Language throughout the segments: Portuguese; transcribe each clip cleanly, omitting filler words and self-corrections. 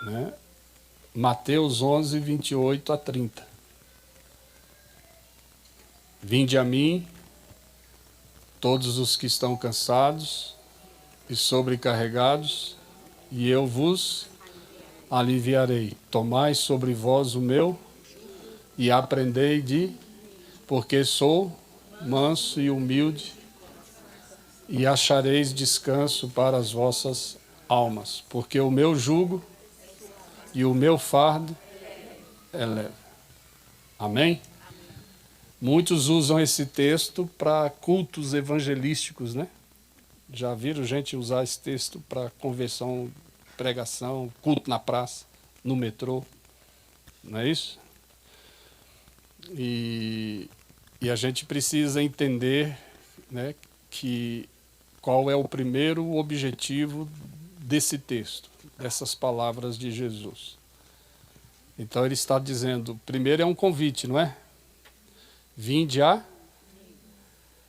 né? Mateus 11, 28 a 30. Vinde a mim, todos os que estão cansados e sobrecarregados, e eu vos aliviarei. Tomai sobre vós o meu e aprendei porque sou manso e humilde, e achareis descanso para as vossas almas, porque o meu jugo e o meu fardo é leve. Amém? Muitos usam esse texto para cultos evangelísticos, né? Já viram gente usar esse texto para conversão, pregação, culto na praça, no metrô, não é isso? E a gente precisa entender, né, qual é o primeiro objetivo desse texto, dessas palavras de Jesus. Então ele está dizendo, primeiro é um convite, não é? Vinde a...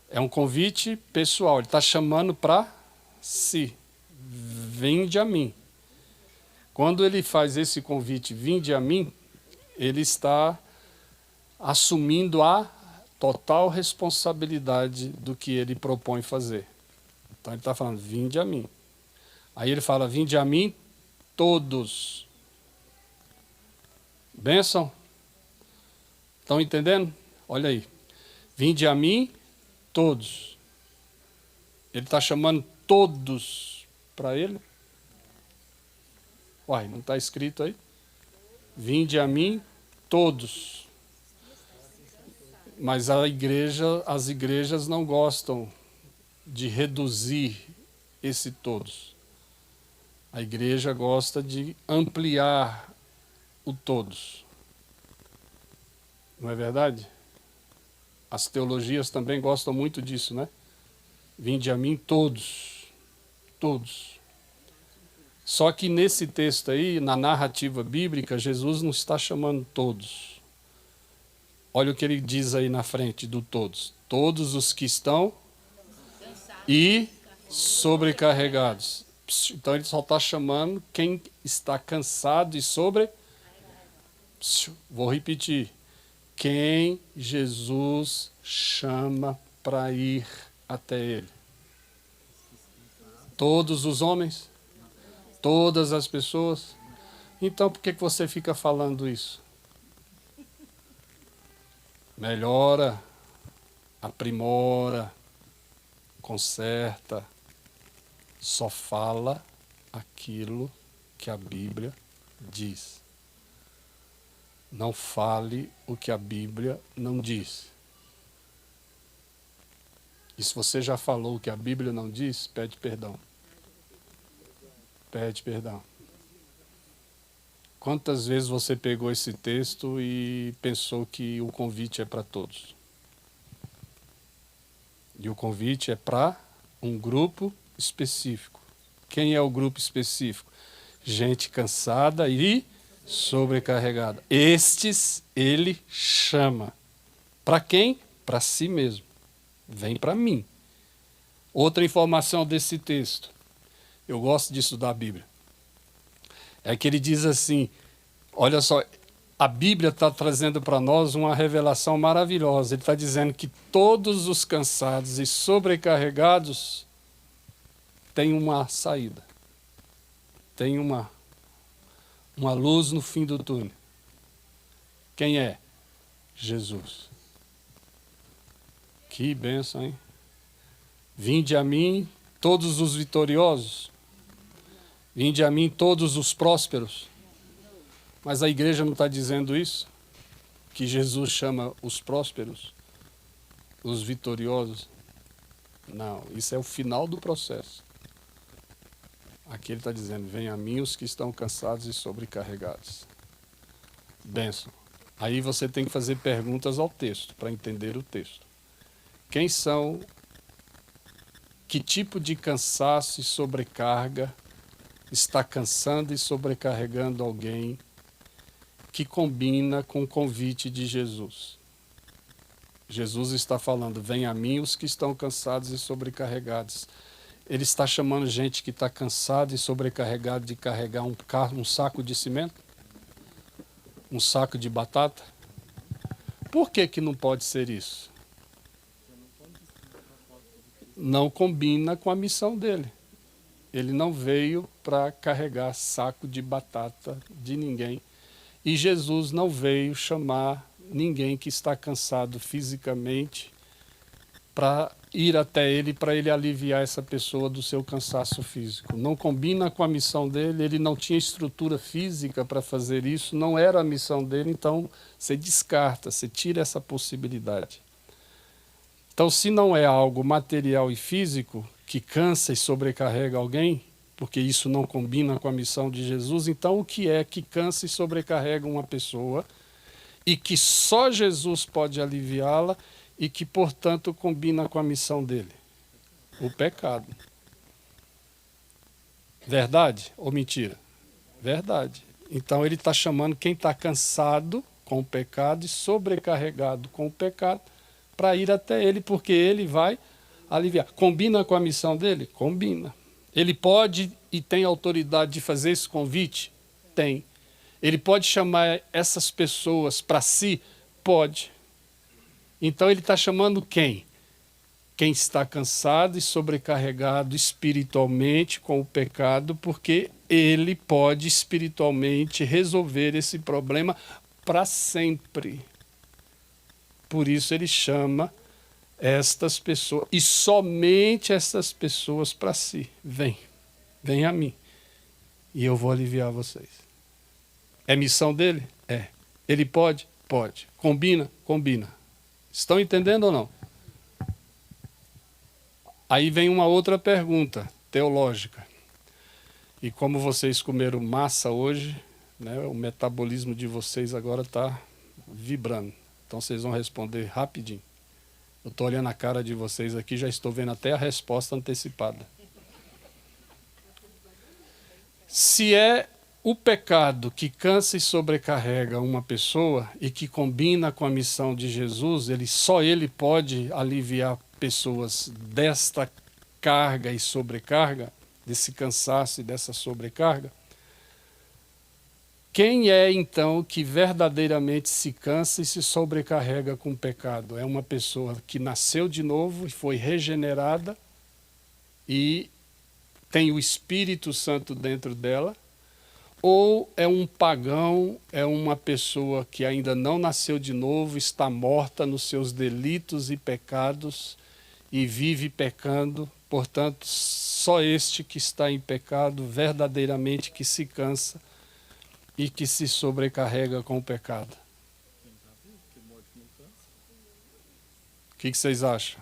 É um convite pessoal, ele está chamando para si. Vinde a mim. Quando ele faz esse convite, vinde a mim, ele está assumindo a total responsabilidade do que ele propõe fazer. Então ele está falando, vinde a mim. Aí ele fala, vinde a mim todos. Bênção? Estão entendendo? Olha aí. Vinde a mim todos. Ele está chamando todos para ele. Uai, não está escrito aí? Vinde a mim todos. Mas as igrejas não gostam de reduzir esse todos. A igreja gosta de ampliar o todos. Não é verdade? As teologias também gostam muito disso, né? Vinde a mim todos. Todos. Só que nesse texto aí, na narrativa bíblica, Jesus não está chamando todos. Olha o que ele diz aí na frente do todos. Todos os que estão e sobrecarregados. Então ele só está chamando quem está cansado e Vou repetir. Quem Jesus chama para ir até ele. Todos os homens? Todas as pessoas? Então por que você fica falando isso? Melhora, aprimora, conserta, só fala aquilo que a Bíblia diz. Não fale o que a Bíblia não diz. E se você já falou o que a Bíblia não diz, pede perdão. Pede perdão. Quantas vezes você pegou esse texto e pensou que o convite é para todos? E o convite é para um grupo específico. Quem é o grupo específico? Gente cansada e sobrecarregada. Estes ele chama. Para quem? Para si mesmo. Vem para mim. Outra informação desse texto. Eu gosto de estudar a Bíblia. É que ele diz assim, olha só, a Bíblia está trazendo para nós uma revelação maravilhosa. Ele está dizendo que todos os cansados e sobrecarregados têm uma saída. Tem uma luz no fim do túnel. Quem é? Jesus. Que bênção, hein? Vinde a mim todos os vitoriosos. Vinde a mim todos os prósperos. Mas a igreja não está dizendo isso? Que Jesus chama os prósperos, os vitoriosos? Não, isso é o final do processo. Aqui ele está dizendo, venha a mim os que estão cansados e sobrecarregados. Bênção. Aí você tem que fazer perguntas ao texto, para entender o texto. Quem são, que tipo de cansaço e sobrecarga está cansando e sobrecarregando alguém que combina com o convite de Jesus? Jesus está falando, venha a mim os que estão cansados e sobrecarregados. Ele está chamando gente que está cansada e sobrecarregada de carregar um saco de cimento? Um saco de batata? Por que que não pode ser isso? Não combina com a missão dele. Ele não veio para carregar saco de batata de ninguém. E Jesus não veio chamar ninguém que está cansado fisicamente para ir até ele, para ele aliviar essa pessoa do seu cansaço físico. Não combina com a missão dele, ele não tinha estrutura física para fazer isso, não era a missão dele, então você descarta, você tira essa possibilidade. Então, se não é algo material e físico que cansa e sobrecarrega alguém, porque isso não combina com a missão de Jesus, então o que é que cansa e sobrecarrega uma pessoa e que só Jesus pode aliviá-la e que, portanto, combina com a missão dele? O pecado. Verdade ou mentira? Verdade. Então ele está chamando quem está cansado com o pecado e sobrecarregado com o pecado para ir até ele, porque ele vai aliviar. Combina com a missão dele? Combina. Ele pode e tem autoridade de fazer esse convite? Tem. Ele pode chamar essas pessoas para si? Pode. Então ele está chamando quem? Quem está cansado e sobrecarregado espiritualmente com o pecado, porque ele pode espiritualmente resolver esse problema para sempre. Por isso ele chama estas pessoas, e somente estas pessoas para si. Vem a mim, e eu vou aliviar vocês. É missão dele? É. Ele pode? Pode. Combina? Combina. Estão entendendo ou não? Aí vem uma outra pergunta teológica. E como vocês comeram massa hoje, né, o metabolismo de vocês agora está vibrando. Então vocês vão responder rapidinho. Eu estou olhando a cara de vocês aqui, já estou vendo até a resposta antecipada. Se é o pecado que cansa e sobrecarrega uma pessoa e que combina com a missão de Jesus, só ele pode aliviar pessoas desta carga e sobrecarga, desse cansaço e dessa sobrecarga. Quem é, então, que verdadeiramente se cansa e se sobrecarrega com o pecado? É uma pessoa que nasceu de novo e foi regenerada e tem o Espírito Santo dentro dela, ou é um pagão, é uma pessoa que ainda não nasceu de novo, está morta nos seus delitos e pecados e vive pecando. Portanto, só este que está em pecado verdadeiramente que se cansa e que se sobrecarrega com o pecado. O que vocês acham?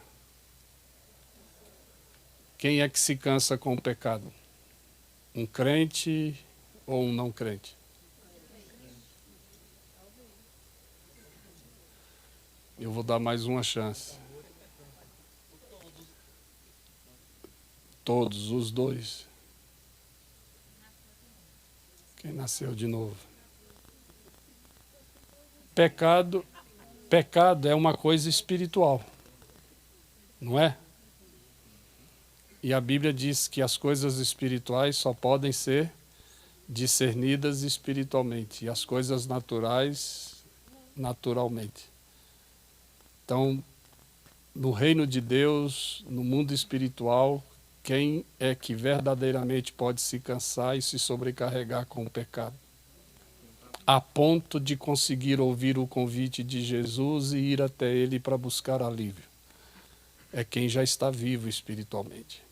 Quem é que se cansa com o pecado? Um crente ou um não crente? Eu vou dar mais uma chance. Todos, os dois. Quem nasceu de novo. Pecado é uma coisa espiritual, não é? E a Bíblia diz que as coisas espirituais só podem ser discernidas espiritualmente, e as coisas naturais, naturalmente. Então, no reino de Deus, no mundo espiritual, quem é que verdadeiramente pode se cansar e se sobrecarregar com o pecado? A ponto de conseguir ouvir o convite de Jesus e ir até ele para buscar alívio. É quem já está vivo espiritualmente.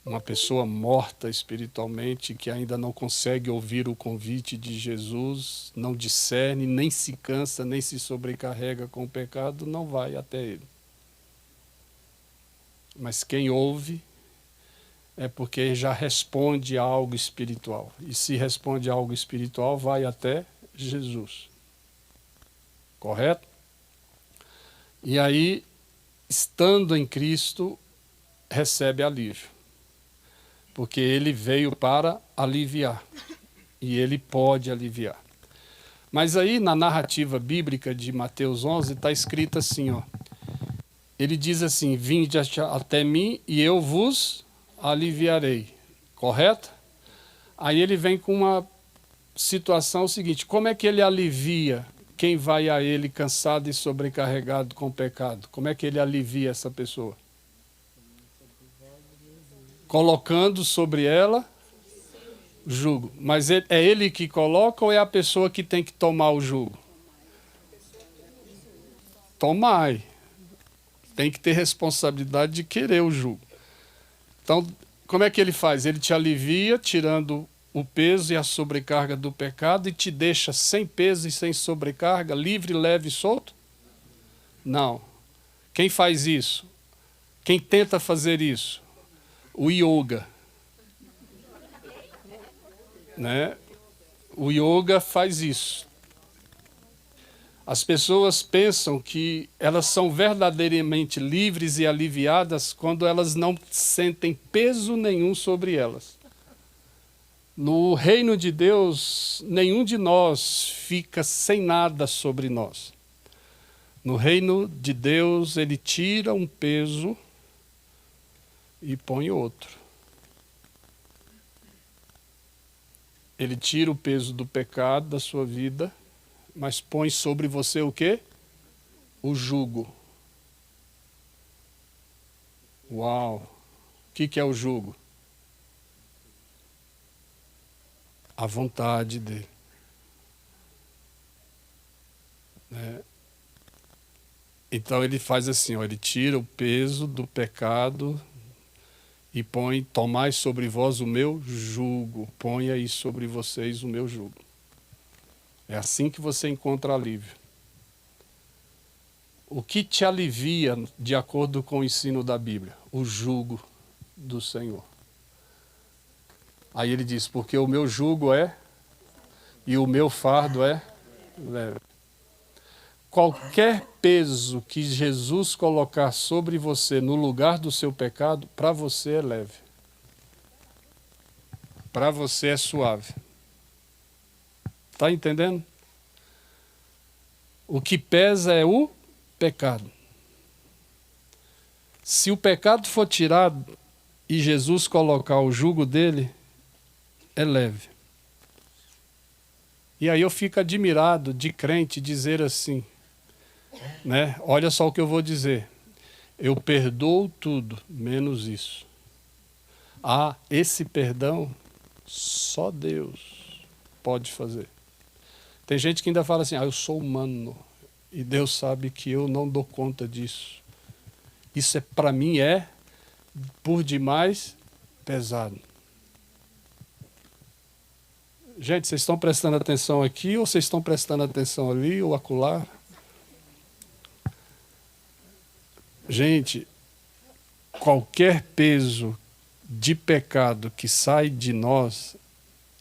Uma pessoa morta espiritualmente que ainda não consegue ouvir o convite de Jesus, não discerne, nem se cansa, nem se sobrecarrega com o pecado, não vai até ele. Mas quem ouve é porque já responde a algo espiritual. E se responde a algo espiritual, vai até Jesus. Correto? E aí, estando em Cristo, recebe alívio. Porque ele veio para aliviar. E ele pode aliviar. Mas aí, na narrativa bíblica de Mateus 11, está escrito assim, ó. ele diz assim, vinde até mim e eu vos aliviarei. Correto? Aí ele vem com uma situação seguinte, como é que ele alivia quem vai a ele cansado e sobrecarregado com o pecado? Como é que ele alivia essa pessoa? Colocando sobre ela jugo. Mas é ele que coloca ou é a pessoa que tem que tomar o jugo? Tomai. Tem que ter responsabilidade de querer o jugo. Então, como é que ele faz? Ele te alivia, tirando o peso e a sobrecarga do pecado e te deixa sem peso e sem sobrecarga, livre, leve e solto? Não. Quem faz isso? Quem tenta fazer isso? O yoga. Né? O yoga faz isso. As pessoas pensam que elas são verdadeiramente livres e aliviadas quando elas não sentem peso nenhum sobre elas. No reino de Deus, nenhum de nós fica sem nada sobre nós. No reino de Deus, ele tira um peso e põe outro. Ele tira o peso do pecado da sua vida, mas põe sobre você o quê? O jugo. Uau! O que é o jugo? A vontade dele. Então ele faz assim, ó, ele tira o peso do pecado e põe, tomai sobre vós o meu jugo, põe aí sobre vocês o meu jugo. É assim que você encontra alívio. O que te alivia, de acordo com o ensino da Bíblia? O jugo do Senhor. Aí ele diz, porque o meu jugo é e o meu fardo é leve. Qualquer peso que Jesus colocar sobre você no lugar do seu pecado, para você é leve. Para você é suave. Está entendendo? O que pesa é o pecado. Se o pecado for tirado e Jesus colocar o jugo dele, é leve. E aí eu fico admirado de crente dizer assim, né? Olha só o que eu vou dizer. Eu perdoo tudo, menos isso. Ah, esse perdão só Deus pode fazer. Tem gente que ainda fala assim, eu sou humano e Deus sabe que eu não dou conta disso. Isso para mim é por demais pesado. Gente, vocês estão prestando atenção aqui ou vocês estão prestando atenção ali ou acolá? Gente, qualquer peso de pecado que sai de nós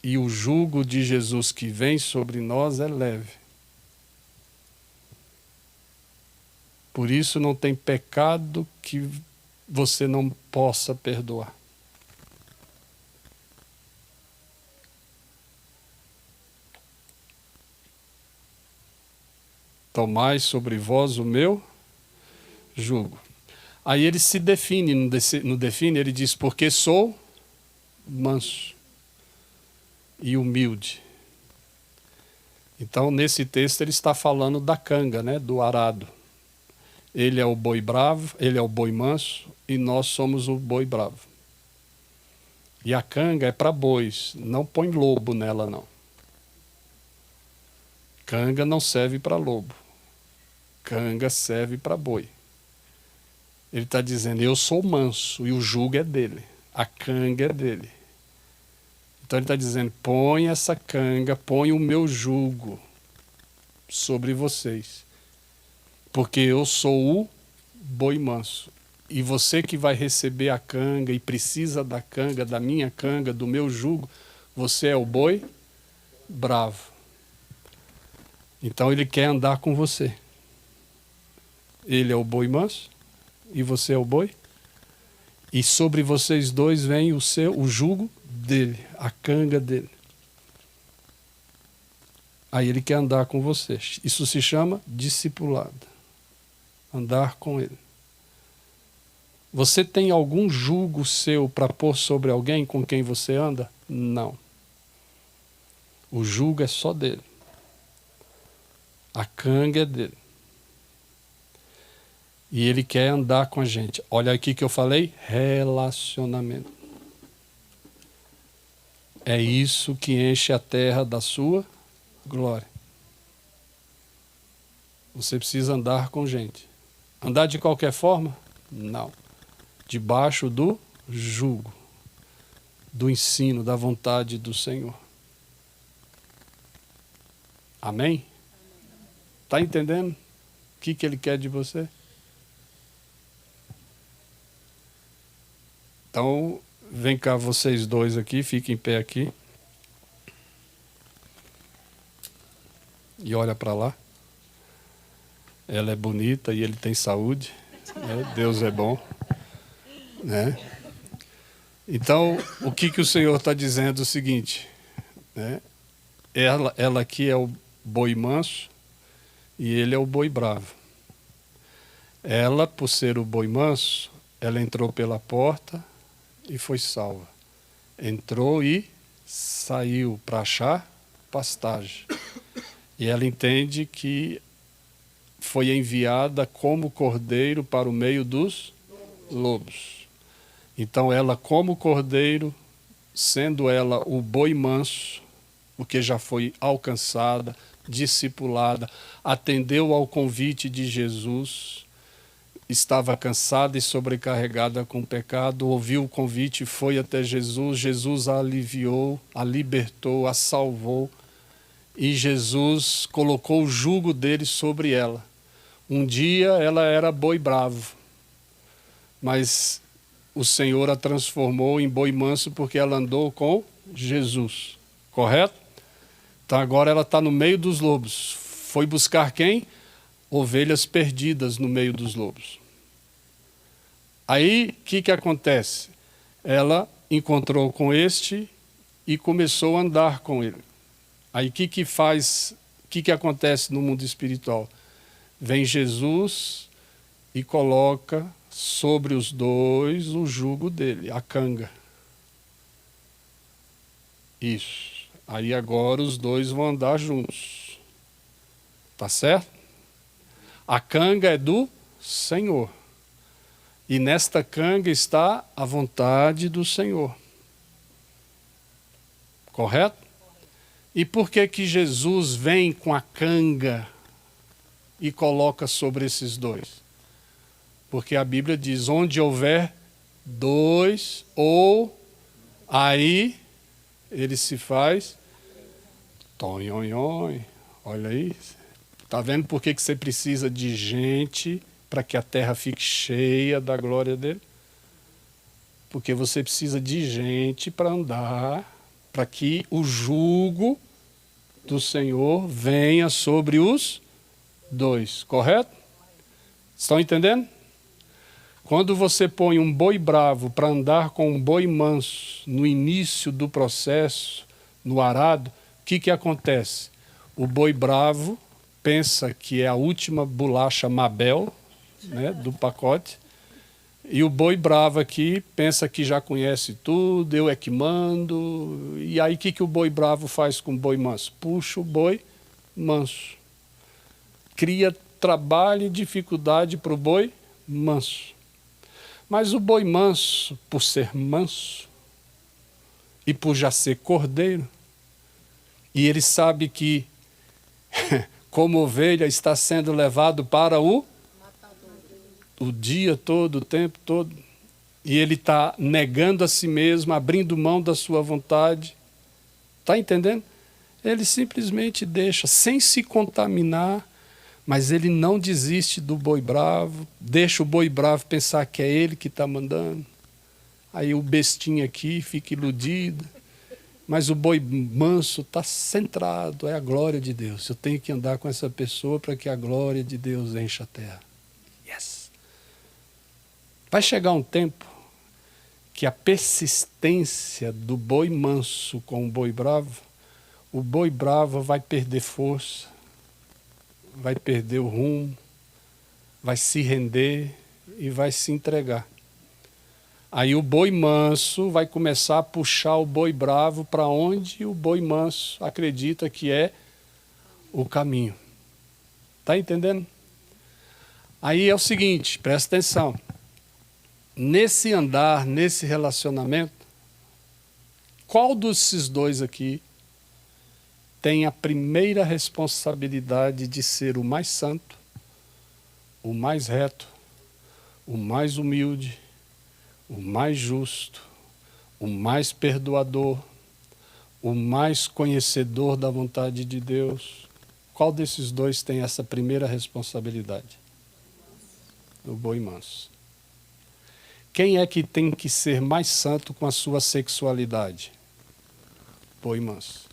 e o jugo de Jesus que vem sobre nós é leve. Por isso não tem pecado que você não possa perdoar. Tomai sobre vós o meu jugo. Aí ele se define, no define, ele diz, porque sou manso e humilde. Então, nesse texto, ele está falando da canga, né, do arado. Ele é o boi bravo, ele é o boi manso e nós somos o boi bravo. E a canga é para bois, não põe lobo nela, não. Canga não serve para lobo. Canga serve para boi. Ele está dizendo, eu sou manso e o jugo é dele. A canga é dele. Então ele está dizendo, põe essa canga, põe o meu jugo sobre vocês. Porque eu sou o boi manso. E você que vai receber a canga e precisa da canga, da minha canga, do meu jugo, você é o boi bravo. Então ele quer andar com você. Ele é o boi manso e você é o boi. E sobre vocês dois vem o jugo dele, a canga dele. Aí ele quer andar com você. Isso se chama discipulado. Andar com ele. Você tem algum jugo seu para pôr sobre alguém com quem você anda? Não. O jugo é só dele. A canga é dele. E ele quer andar com a gente. Olha aqui que eu falei, relacionamento. É isso que enche a terra da sua glória. Você precisa andar com gente. Andar de qualquer forma? Não. Debaixo do jugo, do ensino, da vontade do Senhor. Amém? Está entendendo o que Ele quer de você? Então, vem cá vocês dois aqui, fiquem em pé aqui. E olha para lá. Ela é bonita e ele tem saúde. Né? Deus é bom. Né? Então, o que o Senhor está dizendo é o seguinte. Né? Ela aqui é o boi manso e ele é o boi bravo. Ela, por ser o boi manso, ela entrou pela porta e foi salva. Entrou e saiu para achar pastagem. E ela entende que foi enviada como cordeiro para o meio dos lobos. Então ela, como cordeiro, sendo ela o boi manso, porque já foi alcançada, discipulada, atendeu ao convite de Jesus, estava cansada e sobrecarregada com o pecado, ouviu o convite, foi até Jesus, Jesus a aliviou, a libertou, a salvou, e Jesus colocou o jugo dele sobre ela. Um dia ela era boi bravo, mas o Senhor a transformou em boi manso porque ela andou com Jesus, correto? Então agora ela está no meio dos lobos. Foi buscar quem? Ovelhas perdidas no meio dos lobos. Aí, o que acontece? Ela encontrou com este e começou a andar com ele. Aí, o que acontece no mundo espiritual? Vem Jesus e coloca sobre os dois o jugo dele, a canga. Isso. Aí agora os dois vão andar juntos. Tá certo? A canga é do Senhor. E nesta canga está a vontade do Senhor. Correto? E por que Jesus vem com a canga e coloca sobre esses dois? Porque a Bíblia diz, onde houver dois ou aí ele se faz tonhonhon. Olha aí. Está vendo por que você precisa de gente para que a terra fique cheia da glória dele? Porque você precisa de gente para andar, para que o jugo do Senhor venha sobre os dois, correto? Estão entendendo? Quando você põe um boi bravo para andar com um boi manso no início do processo, no arado, o que acontece? O boi bravo pensa que é a última bolacha Mabel, né, do pacote, e o boi bravo aqui pensa que já conhece tudo, eu é que mando. E aí o que o boi bravo faz com o boi manso? Puxa o boi manso. Cria trabalho e dificuldade para o boi manso. Mas o boi manso, por ser manso, e por já ser cordeiro, e ele sabe que, como ovelha, está sendo levado para o dia todo, o tempo todo, e ele está negando a si mesmo, abrindo mão da sua vontade. Está entendendo? Ele simplesmente deixa, sem se contaminar, mas ele não desiste do boi bravo, deixa o boi bravo pensar que é ele que está mandando. Aí o bestinho aqui fica iludido, mas o boi manso está centrado, é a glória de Deus. Eu tenho que andar com essa pessoa para que a glória de Deus encha a terra. Yes! Vai chegar um tempo que a persistência do boi manso com o boi bravo vai perder força, vai perder o rumo, vai se render e vai se entregar. Aí o boi manso vai começar a puxar o boi bravo para onde o boi manso acredita que é o caminho. Está entendendo? Aí é o seguinte, presta atenção. Nesse andar, nesse relacionamento, qual desses dois aqui tem a primeira responsabilidade de ser o mais santo, o mais reto, o mais humilde, o mais justo, o mais perdoador, o mais conhecedor da vontade de Deus? Qual desses dois tem essa primeira responsabilidade? O boi manso. Quem é que tem que ser mais santo com a sua sexualidade? Boi manso.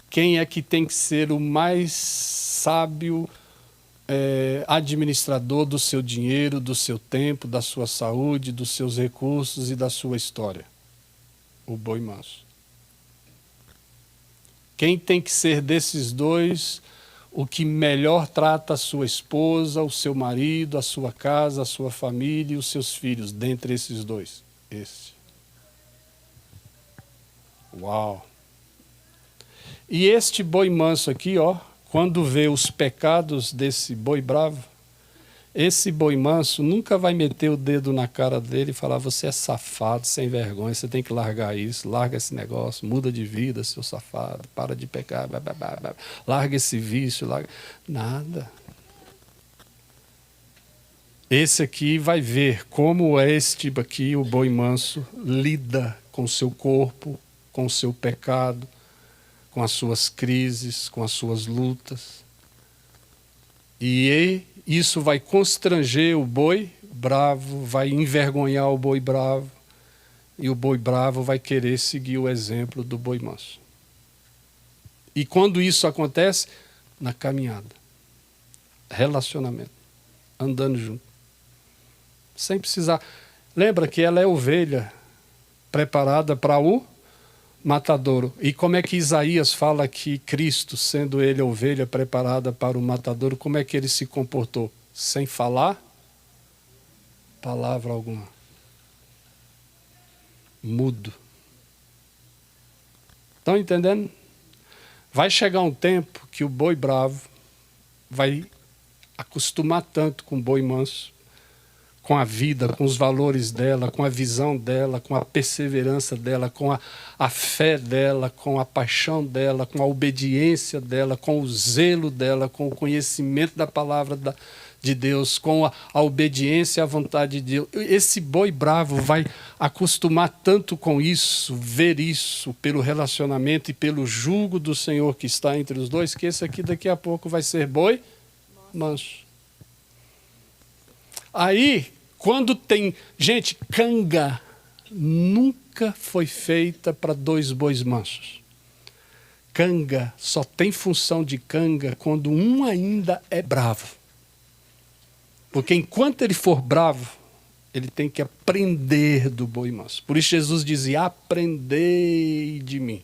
Quem é que tem que ser o mais sábio administrador do seu dinheiro, do seu tempo, da sua saúde, dos seus recursos e da sua história? O boi manso. Quem tem que ser desses dois o que melhor trata a sua esposa, o seu marido, a sua casa, a sua família e os seus filhos, dentre esses dois? Esse. Uau! E este boi manso aqui, ó, quando vê os pecados desse boi bravo, esse boi manso nunca vai meter o dedo na cara dele e falar: você é safado, sem vergonha, você tem que largar isso, larga esse negócio, muda de vida, seu safado, para de pecar, larga esse vício, larga... Nada. Esse aqui vai ver como este aqui, o boi manso, lida com o seu corpo, com o seu pecado, com as suas crises, com as suas lutas. E isso vai constranger o boi bravo, vai envergonhar o boi bravo, e o boi bravo vai querer seguir o exemplo do boi manso. E quando isso acontece? Na caminhada. Relacionamento. Andando junto. Sem precisar. Lembra que ela é ovelha preparada para o matadouro. E como é que Isaías fala que Cristo, sendo ele a ovelha preparada para o matadouro, como é que ele se comportou? Sem falar palavra alguma. Mudo. Estão entendendo? Vai chegar um tempo que o boi bravo vai acostumar tanto com o boi manso, com a vida, com os valores dela, com a visão dela, com a perseverança dela, com a fé dela, com a paixão dela, com a obediência dela, com o zelo dela, com o conhecimento da palavra de Deus, com a obediência à vontade de Deus. Esse boi bravo vai acostumar tanto com isso, ver isso pelo relacionamento e pelo jugo do Senhor que está entre os dois, que esse aqui daqui a pouco vai ser boi manso. Aí, quando tem... Gente, canga nunca foi feita para dois bois mansos. Canga só tem função de canga quando um ainda é bravo. Porque enquanto ele for bravo, ele tem que aprender do boi manso. Por isso Jesus dizia: aprendei de mim.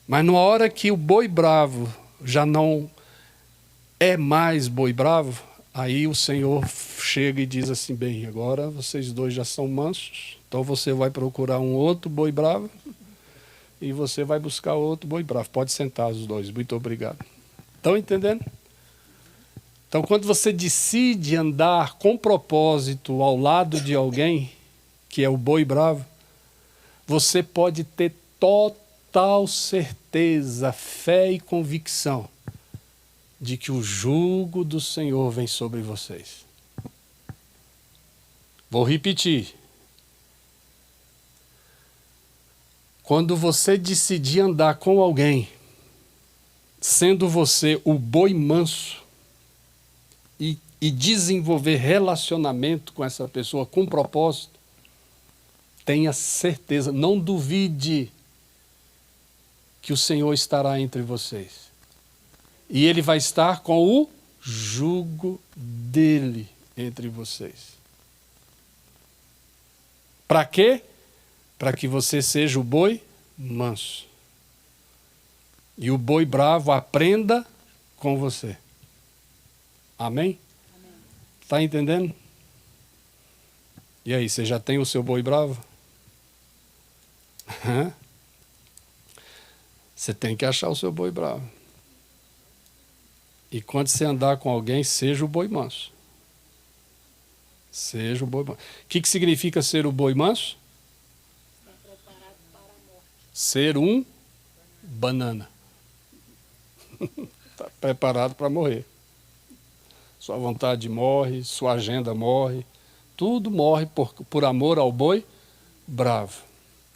Mas na hora que o boi bravo já não é mais boi bravo, aí o Senhor chega e diz assim: bem, agora vocês dois já são mansos, então você vai procurar um outro boi bravo e você vai buscar outro boi bravo. Pode sentar os dois, muito obrigado. Estão entendendo? Então, quando você decide andar com propósito ao lado de alguém, que é o boi bravo, você pode ter total certeza, fé e convicção de que o jugo do Senhor vem sobre vocês. Vou repetir. Quando você decidir andar com alguém, sendo você o boi manso, e desenvolver relacionamento com essa pessoa com propósito, tenha certeza, não duvide que o Senhor estará entre vocês. E Ele vai estar com o jugo dele entre vocês. Para quê? Para que você seja o boi manso. E o boi bravo aprenda com você. Amém? Está entendendo? E aí, você já tem o seu boi bravo? Você tem que achar o seu boi bravo. E quando você andar com alguém, seja o boi manso. Seja o boi manso. O que significa ser o boi manso? Ser um banana. Está preparado para morrer. Sua vontade morre, sua agenda morre. Tudo morre por amor ao boi bravo,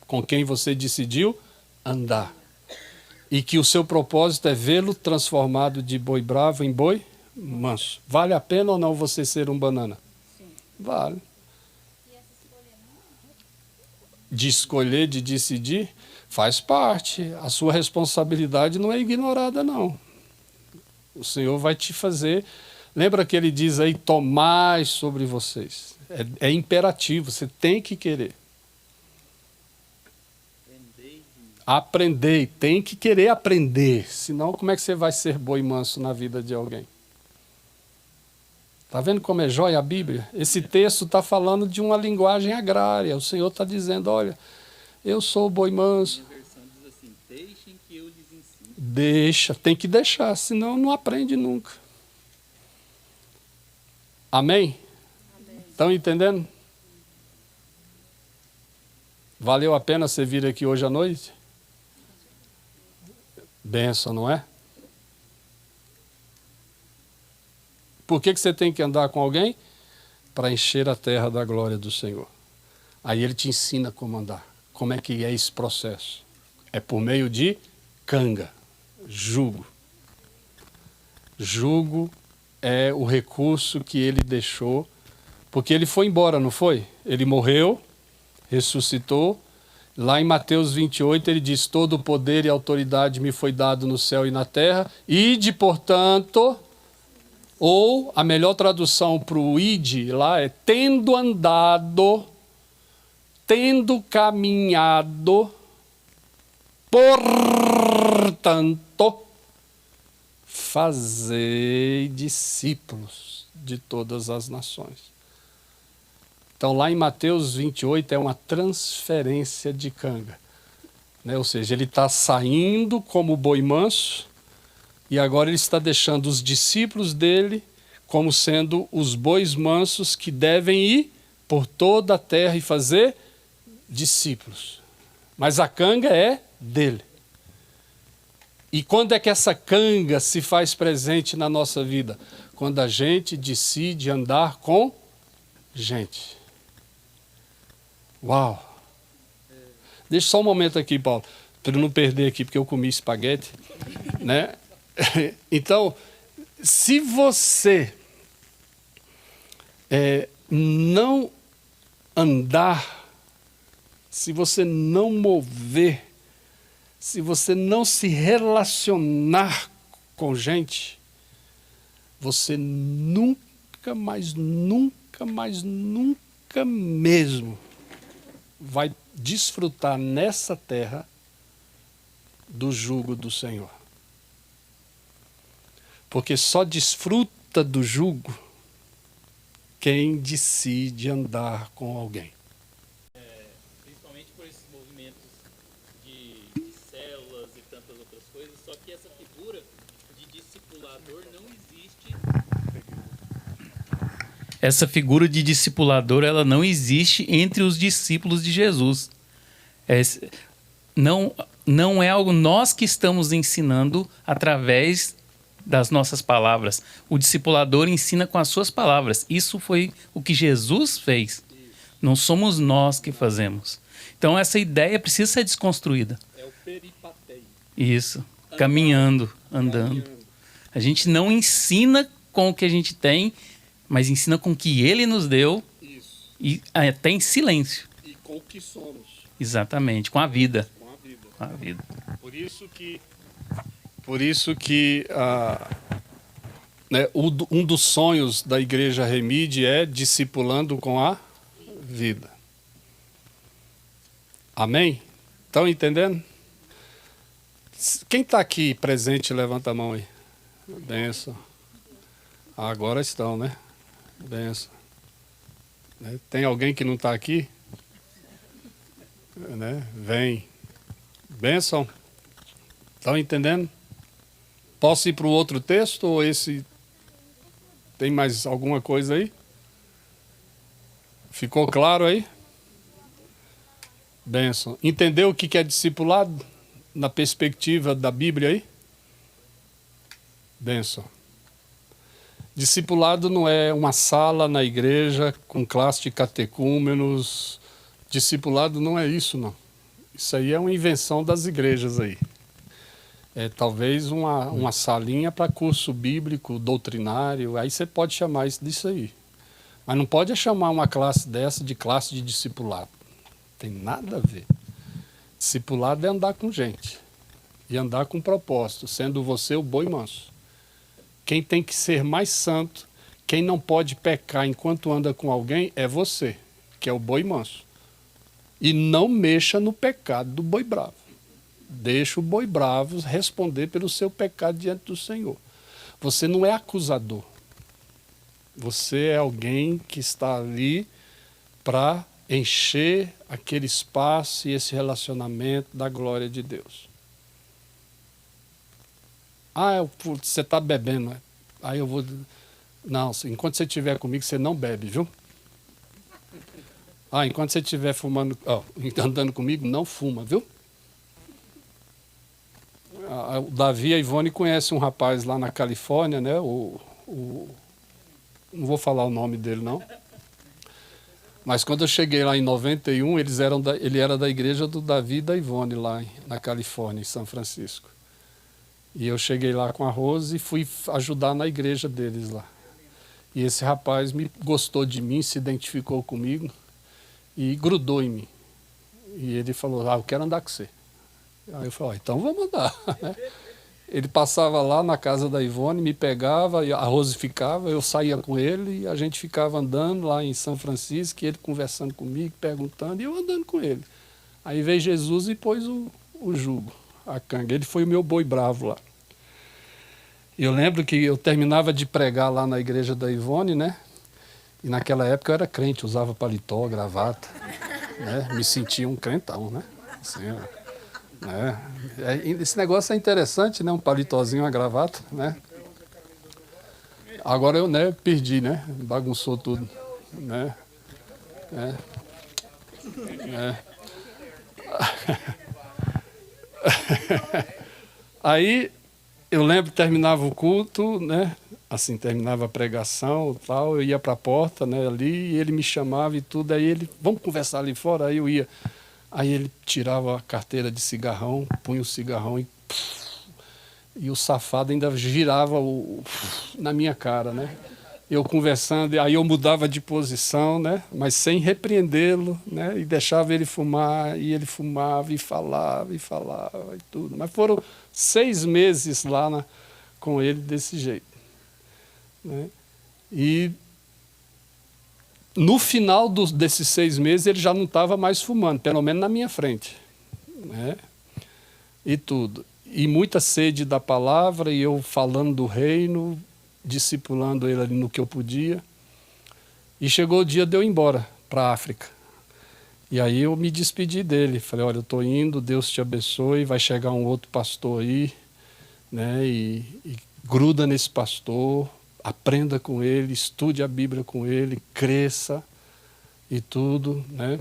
com quem você decidiu andar. E que o seu propósito é vê-lo transformado de boi bravo em boi manso. Vale a pena ou não você ser um banana? Sim. Vale. De escolher, de decidir, faz parte. A sua responsabilidade não é ignorada, não. O Senhor vai te fazer. Lembra que ele diz aí, tomai sobre vocês. É imperativo, você tem que querer. Aprender, tem que querer aprender. Senão, como é que você vai ser boi manso na vida de alguém? Está vendo como é jóia a Bíblia? Esse texto está falando de uma linguagem agrária. O Senhor está dizendo, olha, eu sou o boi manso. A versão diz assim, deixem que eu lhes ensine. Deixa, tem que deixar, senão não aprende nunca. Amém? Estão entendendo? Valeu a pena você vir aqui hoje à noite? Benção, não é? Por que você tem que andar com alguém? Para encher a terra da glória do Senhor. Aí ele te ensina como andar. Como é que é esse processo? É por meio de canga, jugo. Jugo é o recurso que ele deixou, porque ele foi embora, não foi? Ele morreu, ressuscitou. Lá em Mateus 28 ele diz, todo o poder e autoridade me foi dado no céu e na terra, ide, portanto, ou a melhor tradução para o ide lá é tendo andado, tendo caminhado, portanto, fazei discípulos de todas as nações. Então, lá em Mateus 28 é uma transferência de canga. Né? Ou seja, ele está saindo como boi manso e agora ele está deixando os discípulos dele como sendo os bois mansos que devem ir por toda a terra e fazer discípulos. Mas a canga é dele. E quando é que essa canga se faz presente na nossa vida? Quando a gente decide andar com gente. Uau! Deixa só um momento aqui, Paulo, para eu não perder aqui, porque eu comi espaguete, né? Então, se você não andar, se você não mover, se você não se relacionar com gente, você nunca mais, nunca mais, nunca mesmo vai desfrutar nessa terra do jugo do Senhor. Porque só desfruta do jugo quem decide andar com alguém. Principalmente por esses movimentos de células e tantas outras coisas, só que essa figura de discipulador não existe. Essa figura de discipulador, ela não existe entre os discípulos de Jesus. Não é algo nós que estamos ensinando através das nossas palavras. O discipulador ensina com as suas palavras. Isso foi o que Jesus fez. Não somos nós que fazemos. Então essa ideia precisa ser desconstruída. É o peripateio. Isso. Caminhando, andando. A gente não ensina com o que a gente tem, mas ensina com o que Ele nos deu. Isso. E até em silêncio. E com o que somos. Exatamente, com a vida. Com a vida. Com a vida. Por isso que né, um dos sonhos da Igreja Remide é discipulando com a vida. Amém? Estão entendendo? Quem está aqui presente, levanta a mão aí. Benção. Agora estão, né? Benção. Né? Tem alguém que não está aqui? Né? Vem. Bênção. Estão entendendo? Posso ir para o outro texto ou esse... Tem mais alguma coisa aí? Ficou claro aí? Bênção. Entendeu o que é discipulado na perspectiva da Bíblia aí? Bênção. Discipulado não é uma sala na igreja com classe de catecúmenos. Discipulado não é isso, não. Isso aí é uma invenção das igrejas aí. É talvez uma salinha para curso bíblico, doutrinário, aí você pode chamar isso disso aí. Mas não pode chamar uma classe dessa de classe de discipulado. Tem nada a ver. Discipulado é andar com gente. E andar com propósito, sendo você o boi manso. Quem tem que ser mais santo, quem não pode pecar enquanto anda com alguém, é você, que é o boi manso. E não mexa no pecado do boi bravo. Deixa o boi bravo responder pelo seu pecado diante do Senhor. Você não é acusador. Você é alguém que está ali para encher aquele espaço e esse relacionamento da glória de Deus. Ah, você está bebendo. Né? Aí eu vou... Não, enquanto você estiver comigo, você não bebe, viu? Ah, enquanto você estiver fumando, andando comigo, não fuma, viu? O Davi e a Ivone conhecem um rapaz lá na Califórnia, né? Não vou falar o nome dele, não. Mas quando eu cheguei lá em 91, ele era da igreja do Davi e da Ivone, lá na Califórnia, em São Francisco. E eu cheguei lá com a Rose e fui ajudar na igreja deles lá. E esse rapaz gostou de mim, se identificou comigo e grudou em mim. E ele falou, eu quero andar com você. Aí eu falei, então vamos andar. Ele passava lá na casa da Ivone, me pegava, a Rose ficava, eu saía com ele e a gente ficava andando lá em São Francisco, e ele conversando comigo, perguntando, e eu andando com ele. Aí veio Jesus e pôs o jugo, a canga. Ele foi o meu boi bravo lá. E eu lembro que eu terminava de pregar lá na igreja da Ivone, né? E naquela época eu era crente, usava paletó, gravata, né? Me sentia um crentão, né? Assim, esse negócio é interessante, né? Um paletózinho, uma gravata, né? Agora eu, né, perdi, né? Bagunçou tudo, né? Aí eu lembro que terminava o culto, né? Assim, terminava a pregação e tal, eu ia para a porta, né, ali, e ele me chamava e tudo, aí ele, vamos conversar ali fora, aí eu ia. Aí ele tirava a carteira de cigarrão, punha o cigarrão e o safado ainda girava na minha cara, né? Eu conversando, aí eu mudava de posição, né? Mas sem repreendê-lo, né? E deixava ele fumar, e ele fumava e falava e tudo. Mas foram 6 meses lá com ele desse jeito, né? E no final desses 6 meses ele já não estava mais fumando, pelo menos na minha frente, né? E tudo. E muita sede da palavra, e eu falando do reino, discipulando ele ali no que eu podia. E chegou o dia de eu ir embora para a África. E aí eu me despedi dele. Falei, olha, eu estou indo, Deus te abençoe, vai chegar um outro pastor aí, né? E gruda nesse pastor, aprenda com ele, estude a Bíblia com ele, cresça e tudo, né?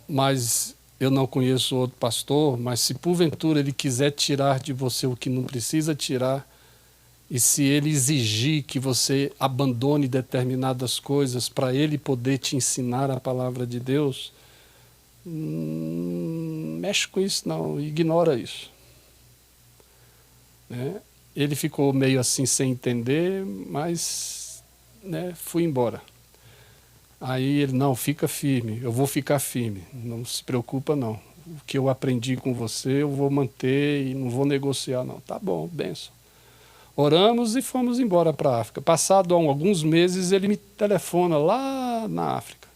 Mas eu não conheço outro pastor, mas se porventura ele quiser tirar de você o que não precisa tirar, e se ele exigir que você abandone determinadas coisas para ele poder te ensinar a palavra de Deus, mexe com isso não, ignora isso, né? Ele ficou meio assim sem entender, mas, né, fui embora. Aí ele, não, fica firme, eu vou ficar firme, não se preocupa não. O que eu aprendi com você eu vou manter e não vou negociar não. Tá bom, benção. Oramos e fomos embora para a África. Passado alguns meses ele me telefona lá na África.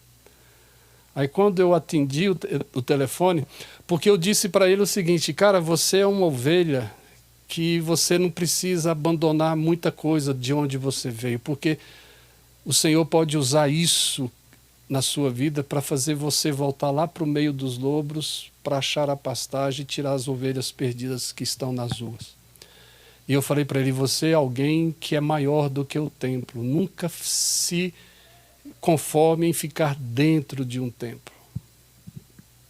Aí quando eu atendi o telefone, porque eu disse para ele o seguinte, cara, você é uma ovelha que você não precisa abandonar muita coisa de onde você veio, porque o Senhor pode usar isso na sua vida para fazer você voltar lá para o meio dos lobos, para achar a pastagem e tirar as ovelhas perdidas que estão nas ruas. E eu falei para ele, você é alguém que é maior do que o templo. Nunca se conforme em ficar dentro de um templo.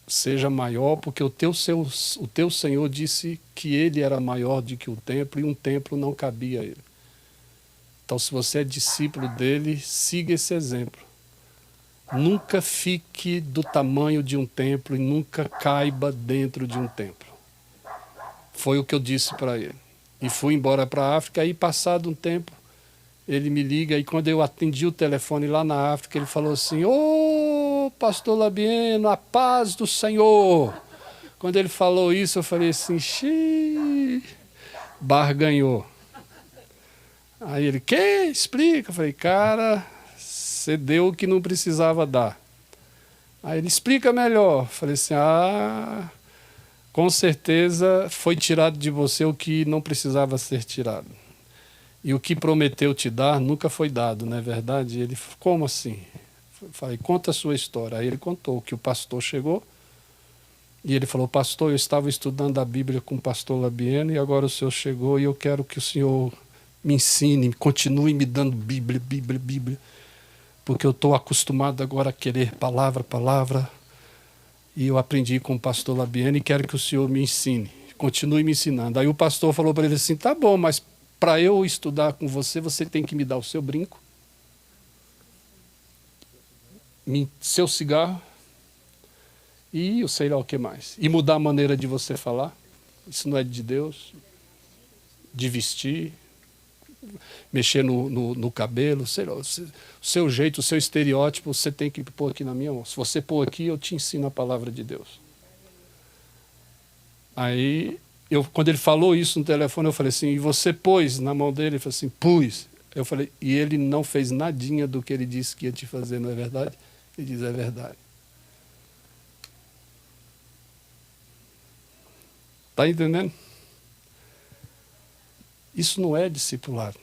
Seja maior, porque o teu Senhor disse que ele era maior do que o templo e um templo não cabia a ele. Então, se você é discípulo dele, siga esse exemplo. Nunca fique do tamanho de um templo e nunca caiba dentro de um templo. Foi o que eu disse para ele. E fui embora para a África, e passado um tempo, ele me liga, e quando eu atendi o telefone lá na África, ele falou assim, ô, pastor Labieno, a paz do Senhor. Quando ele falou isso, eu falei assim, xiii, barganhou. Aí ele, que? Explica. Eu falei, cara, você deu o que não precisava dar. Aí ele, explica melhor. Eu falei assim, com certeza foi tirado de você o que não precisava ser tirado. E o que prometeu te dar nunca foi dado, não é verdade? Ele, como assim? Eu falei, conta a sua história. Aí ele contou que o pastor chegou e ele falou, pastor, eu estava estudando a Bíblia com o pastor Labieno e agora o senhor chegou e eu quero que o senhor me ensine, continue me dando Bíblia, porque eu estou acostumado agora a querer palavra, e eu aprendi com o pastor Labieno e quero que o senhor me ensine, continue me ensinando. Aí o pastor falou para ele assim, tá bom, mas para eu estudar com você, você tem que me dar o seu brinco, seu cigarro e eu sei lá o que mais. E mudar a maneira de você falar, isso não é de Deus, de vestir, mexer no cabelo, sei lá, o seu jeito, o seu estereótipo, você tem que pôr aqui na minha mão. Se você pôr aqui, eu te ensino a palavra de Deus. Aí, quando ele falou isso no telefone, eu falei assim, e você pôs na mão dele? Ele falou assim, pus. Eu falei, e ele não fez nadinha do que ele disse que ia te fazer, não é verdade? Ele diz, é verdade. Está entendendo? Isso não é discipulado.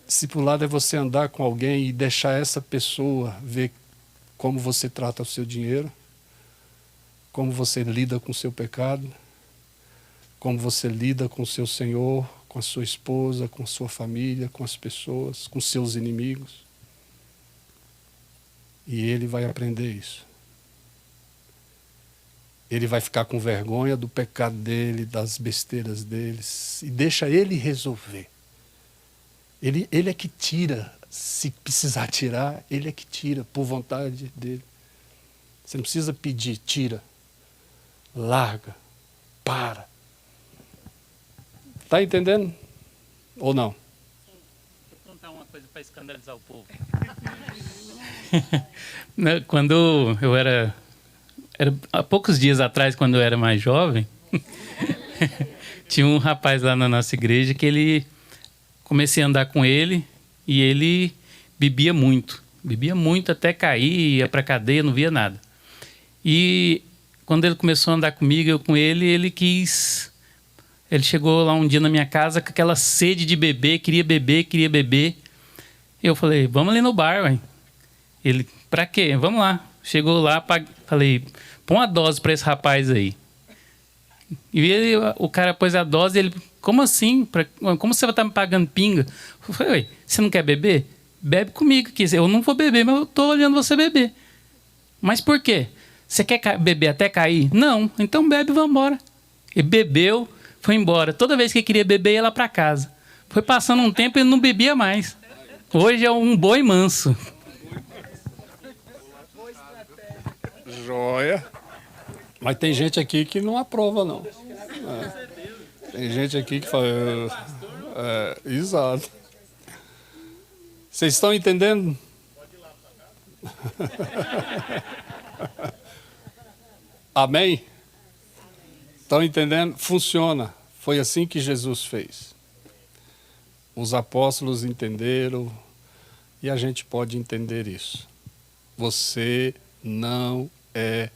Discipulado é você andar com alguém e deixar essa pessoa ver como você trata o seu dinheiro, como você lida com o seu pecado, como você lida com o seu Senhor, com a sua esposa, com a sua família, com as pessoas, com seus inimigos. E ele vai aprender isso. Ele vai ficar com vergonha do pecado dele, das besteiras deles, e deixa ele resolver. Ele é que tira, se precisar tirar, ele é que tira, por vontade dele. Você não precisa pedir, tira, larga, para. Está entendendo? Ou não? Vou contar uma coisa para escandalizar o povo. Quando eu era há poucos dias atrás, quando eu era mais jovem, tinha um rapaz lá na nossa igreja que comecei a andar com ele e ele bebia muito até cair, ia para cadeia, não via nada. E quando ele começou a andar comigo, eu com ele, ele chegou lá um dia na minha casa com aquela sede de beber, queria beber. Eu falei, vamos ali no bar, ué. Ele, pra quê? Vamos lá. Chegou lá, falei, põe uma dose para esse rapaz aí. E o cara pôs a dose, ele, como assim? Como você vai estar me pagando pinga? Eu falei, ué, você não quer beber? Bebe comigo, que eu não vou beber, mas eu tô olhando você beber. Mas por quê? Você quer beber até cair? Não, então bebe e vamos embora. Ele bebeu, foi embora. Toda vez que queria beber, ia lá para casa. Foi passando um tempo e ele não bebia mais. Hoje é um boi manso. Joia. Mas tem gente aqui que não aprova, não. Tem gente aqui que fala... exato. Vocês estão entendendo? Amém? Estão entendendo? Funciona. Foi assim que Jesus fez. Os apóstolos entenderam e a gente pode entender isso. Você não é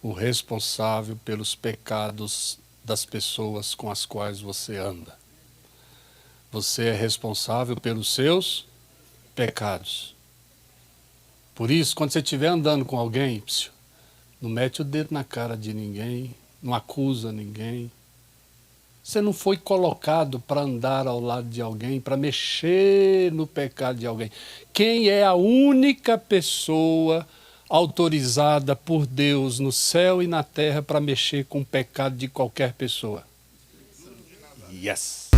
o responsável pelos pecados das pessoas com as quais você anda. Você é responsável pelos seus pecados. Por isso, quando você estiver andando com alguém, não mete o dedo na cara de ninguém, não acusa ninguém. Você não foi colocado para andar ao lado de alguém, para mexer no pecado de alguém. Quem é a única pessoa autorizada por Deus no céu e na terra para mexer com o pecado de qualquer pessoa? Yes!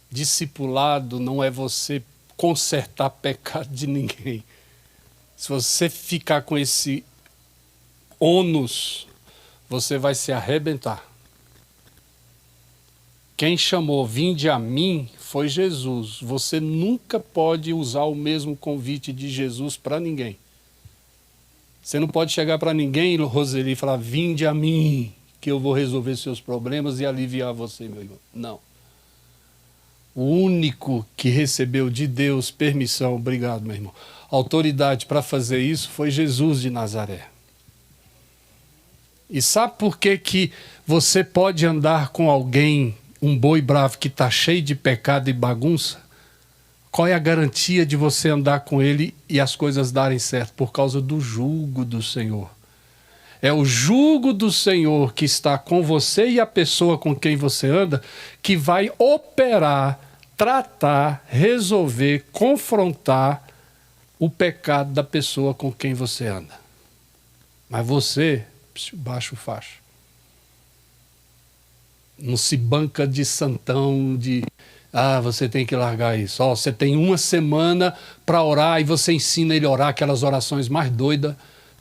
Discipulado não é você consertar pecado de ninguém. Se você ficar com esse ônus, você vai se arrebentar. Quem chamou "vinde a mim" foi Jesus. Você nunca pode usar o mesmo convite de Jesus para ninguém. Você não pode chegar para ninguém, Roseli, e falar "vinde a mim, que eu vou resolver seus problemas e aliviar você, meu irmão". Não. O único que recebeu de Deus permissão, obrigado, meu irmão, autoridade para fazer isso foi Jesus de Nazaré. E sabe por que que você pode andar com alguém, um boi bravo que está cheio de pecado e bagunça? Qual é a garantia de você andar com ele e as coisas darem certo? Por causa do jugo do Senhor. É o jugo do Senhor que está com você e a pessoa com quem você anda que vai operar, tratar, resolver, confrontar o pecado da pessoa com quem você anda. Mas você, baixa o facho. Não se banca de santão, de você tem que largar isso. Você tem uma semana para orar e você ensina ele a orar aquelas orações mais doidas,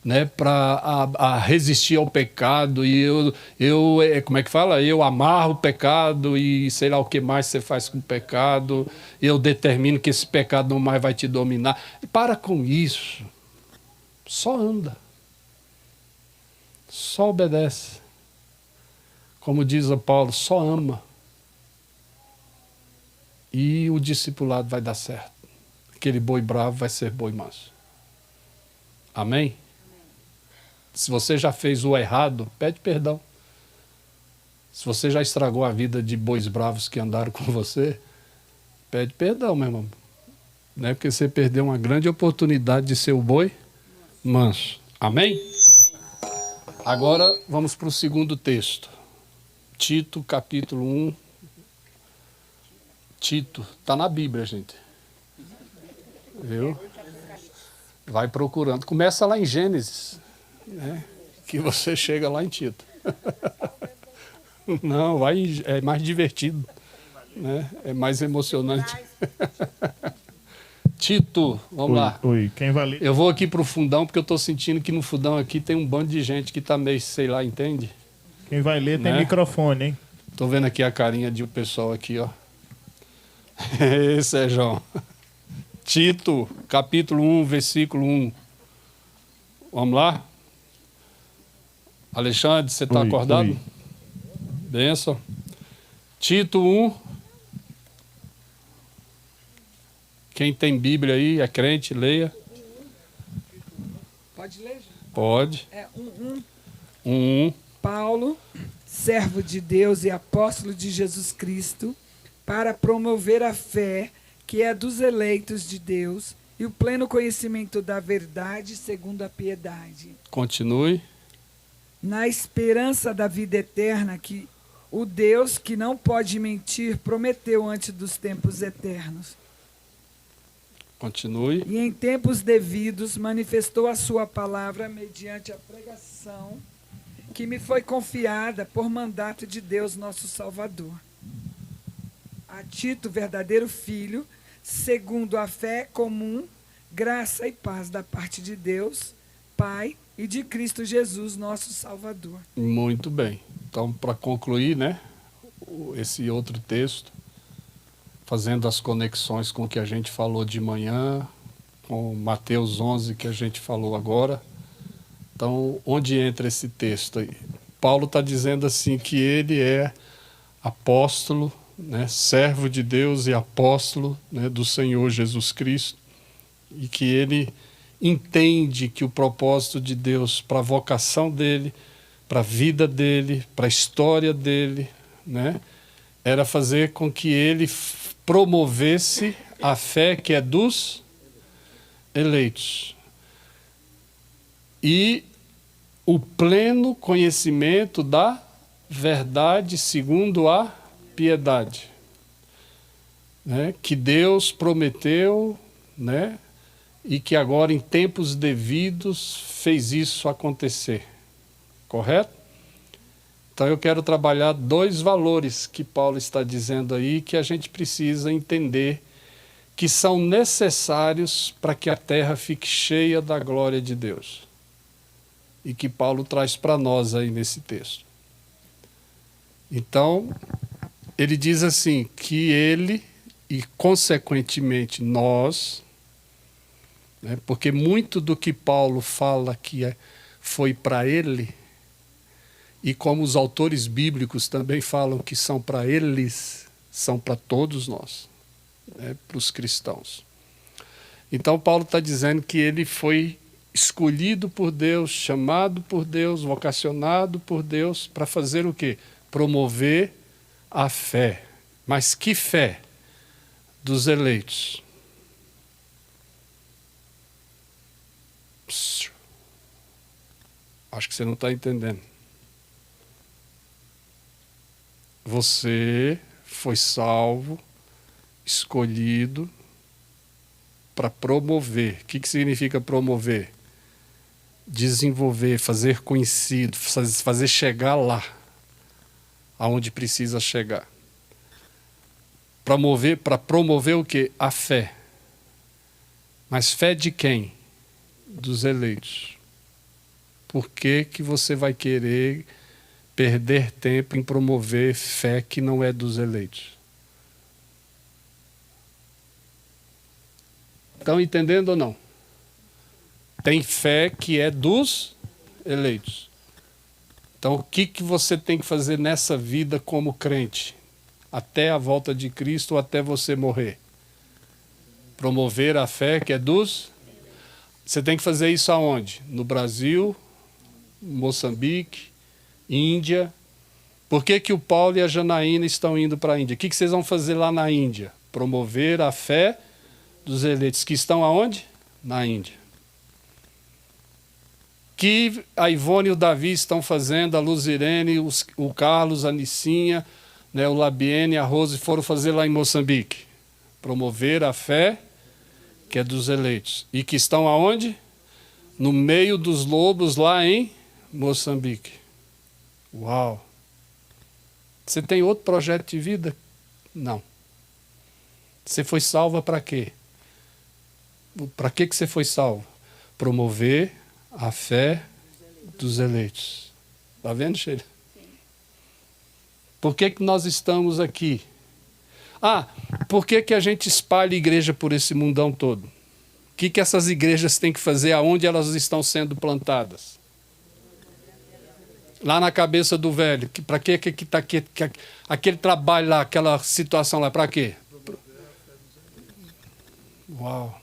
né, para resistir ao pecado. E como é que fala? Eu amarro o pecado e sei lá o que mais você faz com o pecado. Eu determino que esse pecado não mais vai te dominar. E para com isso. Só anda. Só obedece. Como diz o Paulo, só ama. E o discipulado vai dar certo. Aquele boi bravo vai ser boi manso. Amém? Se você já fez o errado, pede perdão. Se você já estragou a vida de bois bravos que andaram com você, pede perdão, meu irmão. Não é porque você perdeu uma grande oportunidade de ser o boi manso. Amém? Agora vamos para o segundo texto. Tito, capítulo 1. Tito, está na Bíblia, gente. Viu? Vai procurando. Começa lá em Gênesis, né? Que você chega lá em Tito. Não, é mais divertido, né? É mais emocionante. Tito, vamos lá. Oi, quem vai ler? Eu vou aqui para o fundão, porque eu estou sentindo que no fundão aqui tem um bando de gente que está meio, sei lá, entende? Quem vai ler tem Né? microfone, hein? Estou vendo aqui a carinha de um pessoal aqui, ó. Esse é João. Tito, capítulo 1, versículo 1. Vamos lá? Alexandre, você está acordado? Oi. Benção. Tito 1. Quem tem Bíblia aí, é crente, leia. Pode ler? Pode. É 1:1. 1. Paulo, servo de Deus e apóstolo de Jesus Cristo, para promover a fé que é dos eleitos de Deus e o pleno conhecimento da verdade segundo a piedade. Continue. Na esperança da vida eterna que o Deus que não pode mentir prometeu antes dos tempos eternos. Continue. E em tempos devidos manifestou a sua palavra mediante a pregação que me foi confiada por mandato de Deus nosso Salvador. A Tito, verdadeiro filho, segundo a fé comum, graça e paz da parte de Deus, Pai, e de Cristo Jesus, nosso Salvador. Muito bem. Então, para concluir, né, esse outro texto, fazendo as conexões com o que a gente falou de manhã, com Mateus 11 que a gente falou agora. Então, onde entra esse texto aí? Paulo está dizendo assim que ele é apóstolo, né, servo de Deus e apóstolo, né, do Senhor Jesus Cristo, e que ele entende que o propósito de Deus para a vocação dele, para a vida dele, para a história dele, né, era fazer com que ele promovesse a fé que é dos eleitos. E o pleno conhecimento da verdade segundo a piedade, né? Que Deus prometeu, né? E que agora, em tempos devidos, fez isso acontecer. Correto? Então eu quero trabalhar 2 valores que Paulo está dizendo aí, que a gente precisa entender, que são necessários para que a terra fique cheia da glória de Deus. E que Paulo traz para nós aí nesse texto. Então, ele diz assim, que ele, e consequentemente nós, né, porque muito do que Paulo fala que foi para ele, e como os autores bíblicos também falam que são para eles, são para todos nós, né, para os cristãos. Então Paulo está dizendo que ele foi escolhido por Deus, chamado por Deus, vocacionado por Deus, para fazer o quê? Promover a fé. Mas que fé? Dos eleitos. Acho que você não está entendendo. Você foi salvo, escolhido para promover. O que significa promover? Desenvolver, fazer conhecido, fazer chegar lá, aonde precisa chegar. Para promover o quê? A fé. Mas fé de quem? Dos eleitos. Por que você vai querer perder tempo em promover fé que não é dos eleitos? Estão entendendo ou não? Tem fé que é dos eleitos. Então, o que você tem que fazer nessa vida como crente? Até a volta de Cristo ou até você morrer? Promover a fé que é dos... Você tem que fazer isso aonde? No Brasil, Moçambique, Índia. Por que o Paulo e a Janaína estão indo para a Índia? O que vocês vão fazer lá na Índia? Promover a fé dos eleitos. Que estão aonde? Na Índia. Que a Ivone e o Davi estão fazendo, a Luzirene, o Carlos, a Nicinha, né, o Labiene, a Rose foram fazer lá em Moçambique. Promover a fé que é dos eleitos. E que estão aonde? No meio dos lobos lá em Moçambique. Uau! Você tem outro projeto de vida? Não. Você foi salva para quê? Para que você foi salvo? Promover a fé dos eleitos. Está vendo, Sheila? Por que nós estamos aqui? Por que a gente espalha igreja por esse mundão todo? O que essas igrejas têm que fazer? Aonde elas estão sendo plantadas? Lá na cabeça do velho. Para que está aquele trabalho lá, aquela situação lá? Para quê? Uau!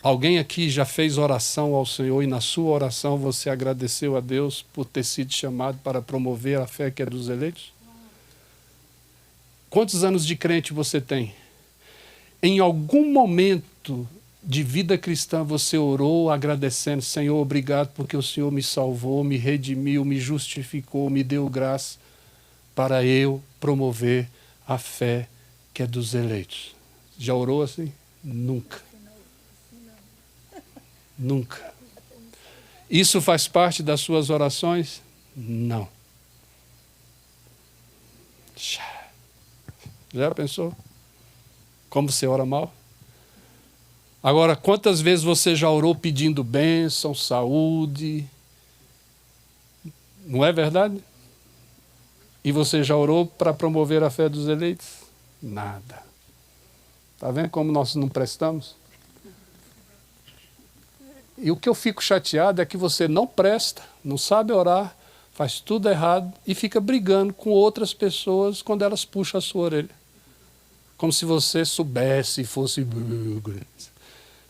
Alguém aqui já fez oração ao Senhor e na sua oração você agradeceu a Deus por ter sido chamado para promover a fé que é dos eleitos? Quantos anos de crente você tem? Em algum momento de vida cristã você orou agradecendo, Senhor, obrigado porque o Senhor me salvou, me redimiu, me justificou, me deu graça para eu promover a fé que é dos eleitos. Já orou assim? Nunca. Nunca. Isso faz parte das suas orações? Não. Já pensou? Como você ora mal? Agora, quantas vezes você já orou pedindo bênção, saúde? Não é verdade? E você já orou para promover a fé dos eleitos? Nada. Está vendo como nós não prestamos? E o que eu fico chateado é que você não presta, não sabe orar, faz tudo errado e fica brigando com outras pessoas quando elas puxam a sua orelha. Como se você soubesse e fosse...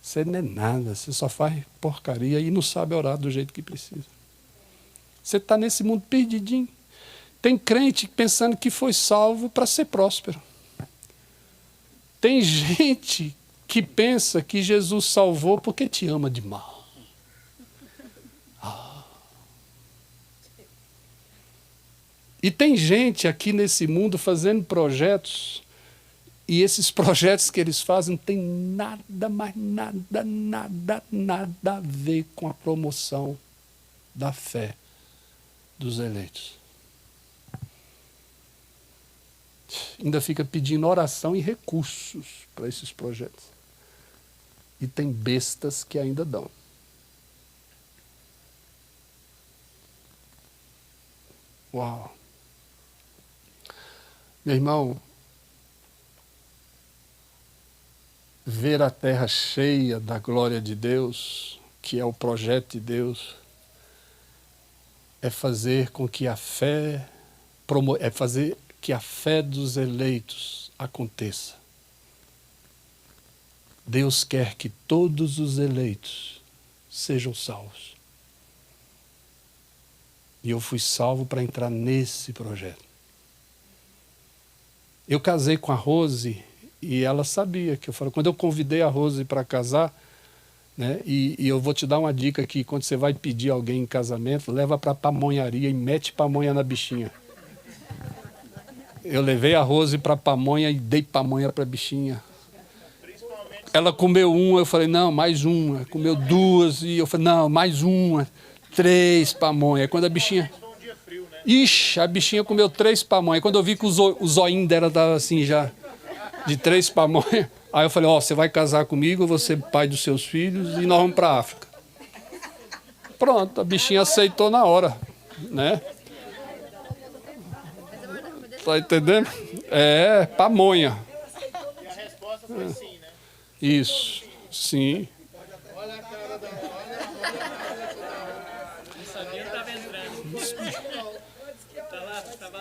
Você não é nada, você só faz porcaria e não sabe orar do jeito que precisa. Você está nesse mundo perdidinho. Tem crente pensando que foi salvo para ser próspero. Tem gente que pensa que Jesus salvou porque te ama demais. E tem gente aqui nesse mundo fazendo projetos, e esses projetos que eles fazem não tem nada, mais nada a ver com a promoção da fé dos eleitos. Ainda fica pedindo oração e recursos para esses projetos. E tem bestas que ainda dão. Uau! Meu irmão, ver a terra cheia da glória de Deus, que é o projeto de Deus, é fazer com que a fé, é fazer que a fé dos eleitos aconteça. Deus quer que todos os eleitos sejam salvos. E eu fui salvo para entrar nesse projeto. Eu casei com a Rose e ela sabia que eu falei, quando eu convidei a Rose para casar, né, e eu vou te dar uma dica aqui, quando você vai pedir alguém em casamento, leva para a pamonharia e mete pamonha na bichinha. Eu levei a Rose para a pamonha e dei pamonha para a bichinha. Ela comeu uma, eu falei, não, mais uma. Comeu duas, e eu falei, não, mais uma. 3 pamonhas. Quando a bichinha... Ixi, a bichinha comeu 3 pamonhas. Quando eu vi que o zoinho dela estava assim já, de 3 pamonhas, aí eu falei, ó, você vai casar comigo, eu vou ser pai dos seus filhos e nós vamos para a África. Pronto, a bichinha aceitou na hora, né? Tá entendendo? É, pamonha. E a resposta foi sim, né? Isso, sim. Olha a cara da...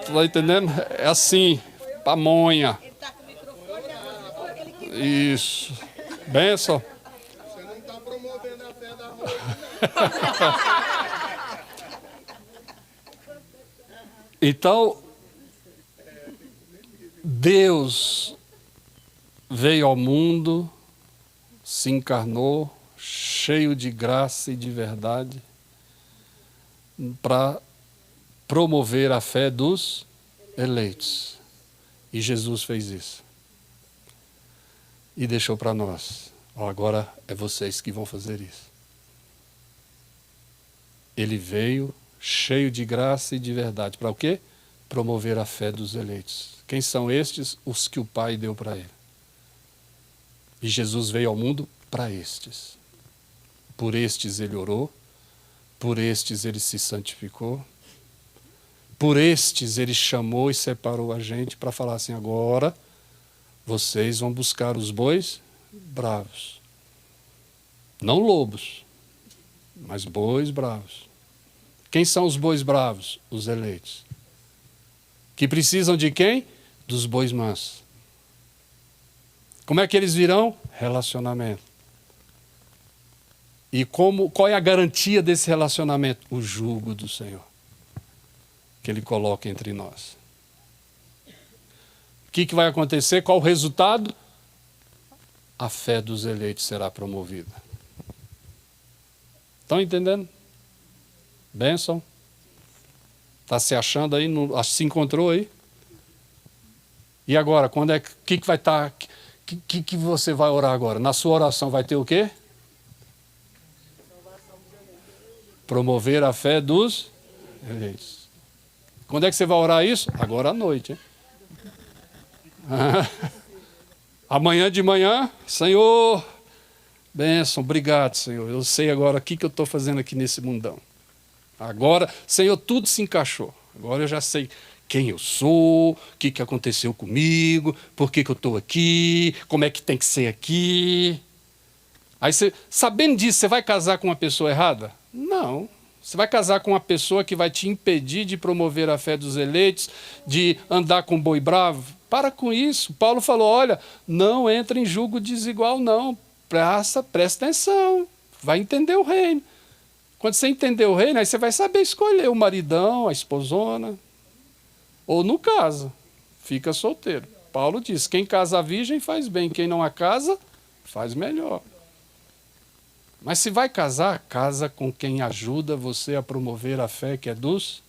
Tá entendendo? É assim, pamonha. Ele tá com o microfone na mão, ele que Isso. Benção. Você não está promovendo a fé da Rosa. Então, Deus veio ao mundo, se encarnou, cheio de graça e de verdade, para promover a fé dos eleitos. E Jesus fez isso. E deixou para nós. Ó, agora é vocês que vão fazer isso. Ele veio cheio de graça e de verdade. Para o quê? Promover a fé dos eleitos. Quem são estes? Os que o Pai deu para ele. E Jesus veio ao mundo para estes. Por estes ele orou, por estes ele se santificou, por estes ele chamou e separou a gente para falar assim, agora vocês vão buscar os bois bravos. Não lobos, mas bois bravos. Quem são os bois bravos? Os eleitos. Que precisam de quem? Dos bois mansos. Como é que eles virão? Relacionamento. E qual é a garantia desse relacionamento? O jugo do Senhor, que Ele coloca entre nós. O que vai acontecer? Qual o resultado? A fé dos eleitos será promovida. Estão entendendo? Bênção? Está se achando aí? Se encontrou aí? E agora, quando é que vai estar? Que você vai orar agora? Na sua oração vai ter o quê? Promover a fé dos eleitos. Quando é que você vai orar isso? Agora à noite. Hein? Amanhã de manhã, Senhor, bênção, obrigado, Senhor. Eu sei agora o que eu estou fazendo aqui nesse mundão. Agora, Senhor, tudo se encaixou. Agora eu já sei quem eu sou, o que aconteceu comigo, por que eu estou aqui, como é que tem que ser aqui. Aí, sabendo disso, você vai casar com uma pessoa errada? Não. Você vai casar com uma pessoa que vai te impedir de promover a fé dos eleitos, de andar com boi bravo? Para com isso. Paulo falou, olha, não entra em julgo desigual, não. Presta atenção. Vai entender o reino. Quando você entender o reino, aí você vai saber escolher o maridão, a esposona. Ou no caso, fica solteiro. Paulo diz, quem casa virgem faz bem, quem não a casa, faz melhor. Mas se vai casar, casa com quem ajuda você a promover a fé que é dos...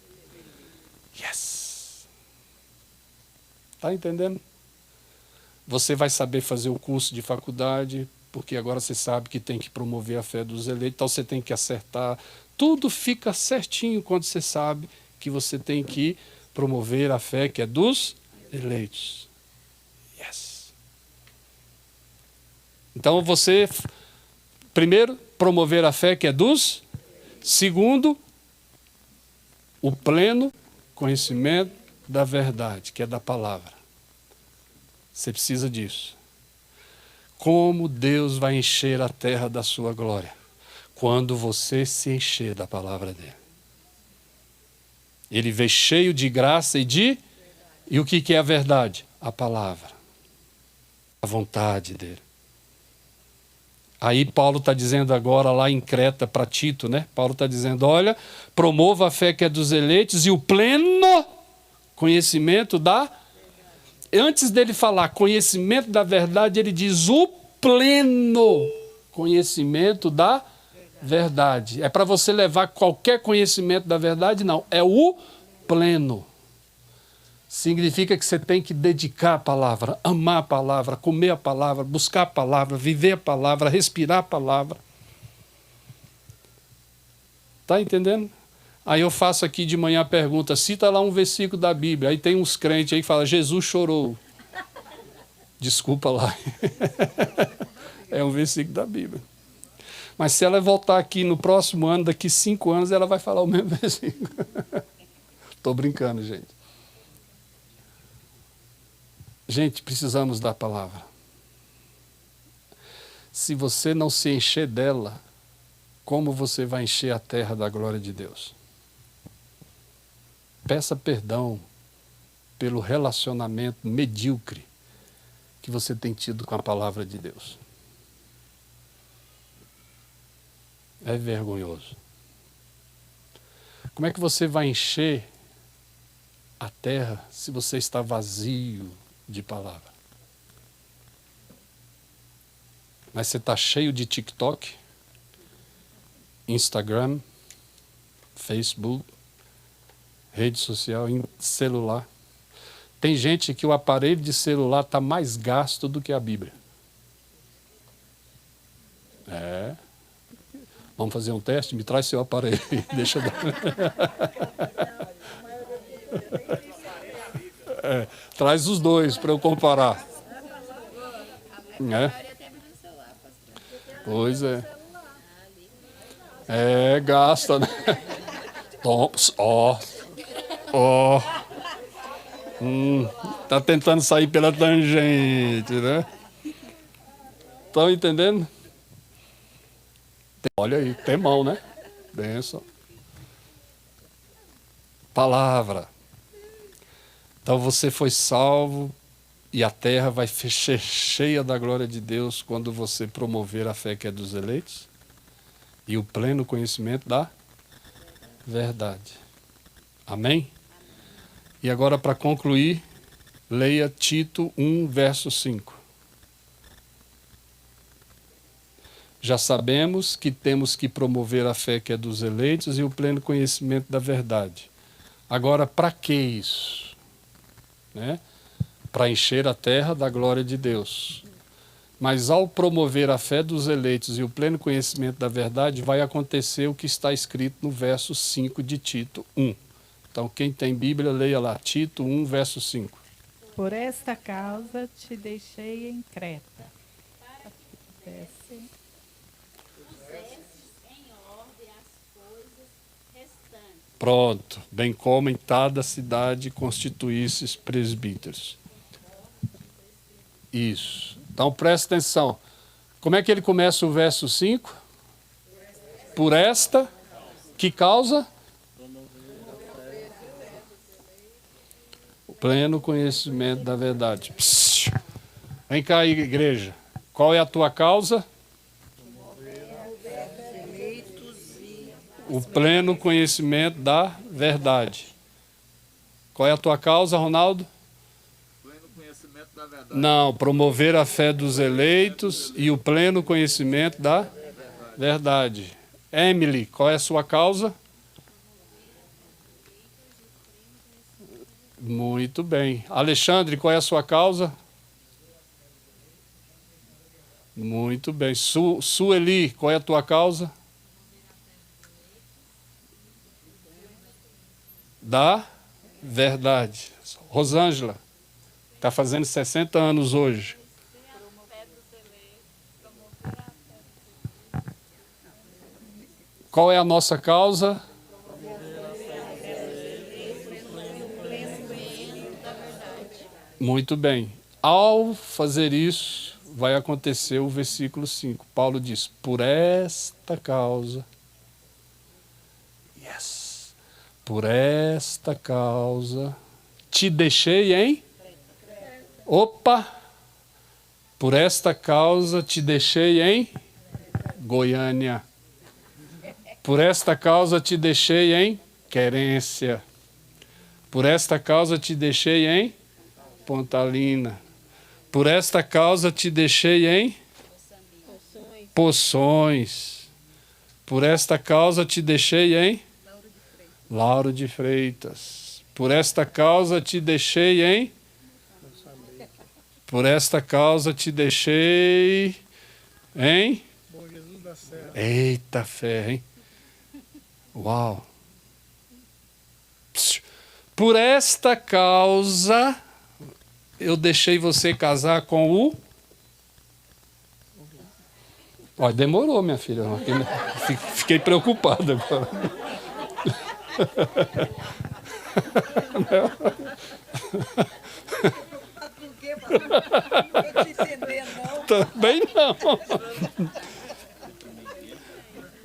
Yes! Está entendendo? Você vai saber fazer o curso de faculdade, porque agora você sabe que tem que promover a fé dos eleitos, então você tem que acertar. Tudo fica certinho quando você sabe que você tem que promover a fé que é dos eleitos. Yes! Então você... Primeiro, promover a fé que é dos. Segundo, o pleno conhecimento da verdade, que é da palavra. Você precisa disso. Como Deus vai encher a terra da sua glória? Quando você se encher da palavra dele. Ele veio cheio de graça e de... E o que é a verdade? A palavra. A vontade dele. Aí Paulo está dizendo agora lá em Creta para Tito, né? Paulo está dizendo, olha, promova a fé que é dos eleitos e o pleno conhecimento da... Antes dele falar conhecimento da verdade, ele diz o pleno conhecimento da verdade. É para você levar qualquer conhecimento da verdade? Não, é o pleno. Significa que você tem que dedicar a palavra, amar a palavra, comer a palavra, buscar a palavra, viver a palavra, respirar a palavra. Está entendendo? Aí eu faço aqui de manhã a pergunta, cita lá um versículo da Bíblia. Aí tem uns crentes aí que falam, Jesus chorou. Desculpa lá. É um versículo da Bíblia. Mas se ela voltar aqui no próximo ano, daqui 5 anos, ela vai falar o mesmo versículo. Estou brincando, gente. Gente, precisamos da palavra. Se você não se encher dela, como você vai encher a terra da glória de Deus? Peça perdão pelo relacionamento medíocre que você tem tido com a palavra de Deus. É vergonhoso. Como é que você vai encher a terra se você está vazio de palavra? Mas você está cheio de TikTok, Instagram, Facebook, rede social, celular. Tem gente que o aparelho de celular está mais gasto do que a Bíblia. É. Vamos fazer um teste? Me traz seu aparelho. Deixa eu dar. É, traz os dois para eu comparar. É. Pois é. É, gasta, né? Ó. Tá tentando sair pela tangente, né? Estão entendendo? Olha aí, temão, né? Benção. Palavra. Então você foi salvo e a terra vai ser cheia da glória de Deus quando você promover a fé que é dos eleitos e o pleno conhecimento da verdade. Amém? E agora, para concluir, leia Tito 1, verso 5. Já sabemos que temos que promover a fé que é dos eleitos e o pleno conhecimento da verdade. Agora, para que isso? Né? Para encher a terra da glória de Deus. Mas ao promover a fé dos eleitos e o pleno conhecimento da verdade, vai acontecer o que está escrito no verso 5 de Tito 1. Então, quem tem Bíblia, leia lá, Tito 1, verso 5. Por esta causa te deixei em Creta. Desce. Pronto, bem como em cada cidade constituísses presbíteros. Isso. Então presta atenção. Como é que ele começa o verso 5? Por esta, que causa? O pleno conhecimento da verdade. Psss. Vem cá, igreja. Qual é a tua causa? O pleno conhecimento da verdade. Qual é a tua causa, Ronaldo? Pleno conhecimento Não, promover a fé dos eleitos e o pleno conhecimento da verdade. Emily, qual é a sua causa? Muito bem. Alexandre, qual é a sua causa? Muito bem. Sueli, qual é a tua causa? Da verdade. Rosângela, está fazendo 60 anos hoje. Qual é a nossa causa? Muito bem. Ao fazer isso, vai acontecer o versículo 5. Paulo diz, por esta causa, yes, por esta causa, te deixei em... Opa! Por esta causa, te deixei em Goiânia. Por esta causa, te deixei em Querência. Por esta causa, te deixei em Pontalina. Por esta causa te deixei em Poções. Por esta causa te deixei em Lauro de Freitas. Por esta causa te deixei em... Por esta causa te deixei em... Eita fé, hein? Uau! Por esta causa... Eu deixei você casar com o... Ó, demorou, minha filha. Fiquei preocupado agora. Por quê? Não estou te entendendo, não. Também não.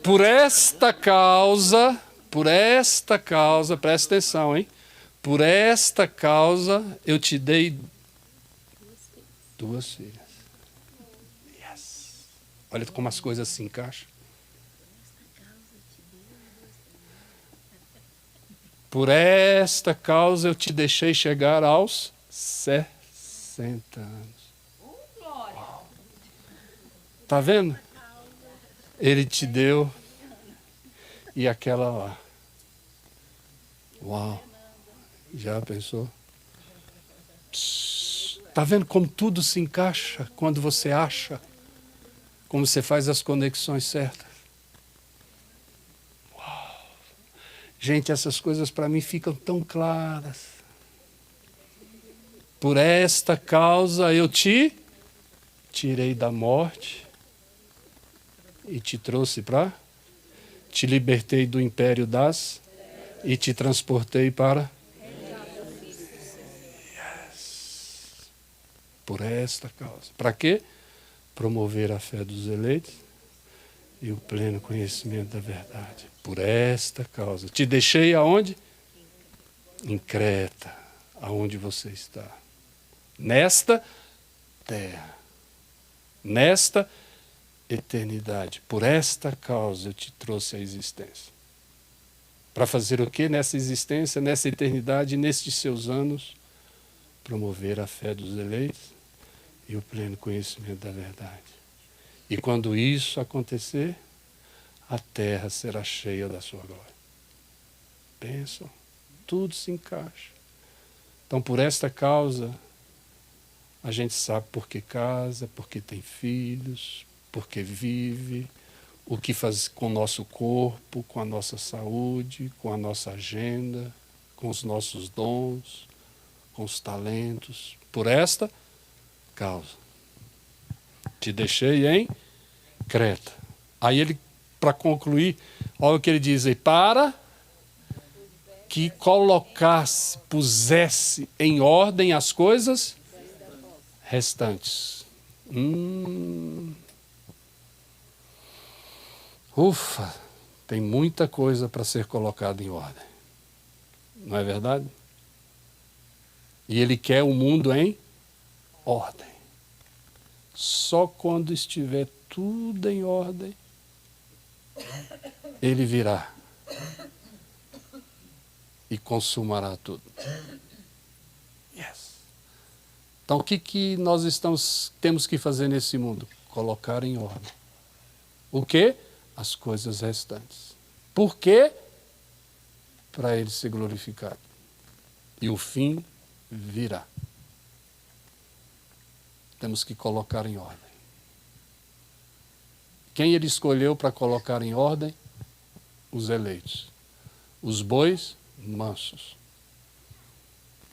Por esta causa, presta atenção, hein? Por esta causa eu te dei 2 filhas. Yes. Olha como as coisas se encaixam. Por esta causa eu te deixei chegar aos 60 anos. Uau. Tá vendo? Ele te deu e aquela lá. Uau. Já pensou? Está vendo como tudo se encaixa quando você acha? Como você faz as conexões certas? Uau. Gente, essas coisas para mim ficam tão claras. Por esta causa eu te tirei da morte e te trouxe para... Te libertei do império das... E te transportei para... Por esta causa. Para quê? Promover a fé dos eleitos e o pleno conhecimento da verdade. Por esta causa. Te deixei aonde? Em Creta, aonde você está. Nesta terra. Nesta eternidade. Por esta causa eu te trouxe à existência. Para fazer o quê? Nessa existência, nessa eternidade, nestes seus anos, promover a fé dos eleitos e o pleno conhecimento da verdade. E quando isso acontecer, a terra será cheia da sua glória. Pensam, tudo se encaixa. Então, por esta causa, a gente sabe por que casa, por que tem filhos, por que vive, o que faz com o nosso corpo, com a nossa saúde, com a nossa agenda, com os nossos dons, com os talentos, por esta causa. Te deixei em Creta. Aí ele, para concluir, olha o que ele diz aí, para que colocasse, pusesse em ordem as coisas restantes. Ufa, tem muita coisa para ser colocada em ordem. Não é verdade? E ele quer o mundo em ordem. Só quando estiver tudo em ordem, ele virá e consumará tudo. Yes. Então, o que nós temos que fazer nesse mundo? Colocar em ordem. O quê? As coisas restantes. Por quê? Para Ele ser glorificado. E o fim virá. Temos que colocar em ordem. Quem Ele escolheu para colocar em ordem? Os eleitos. Os bois mansos.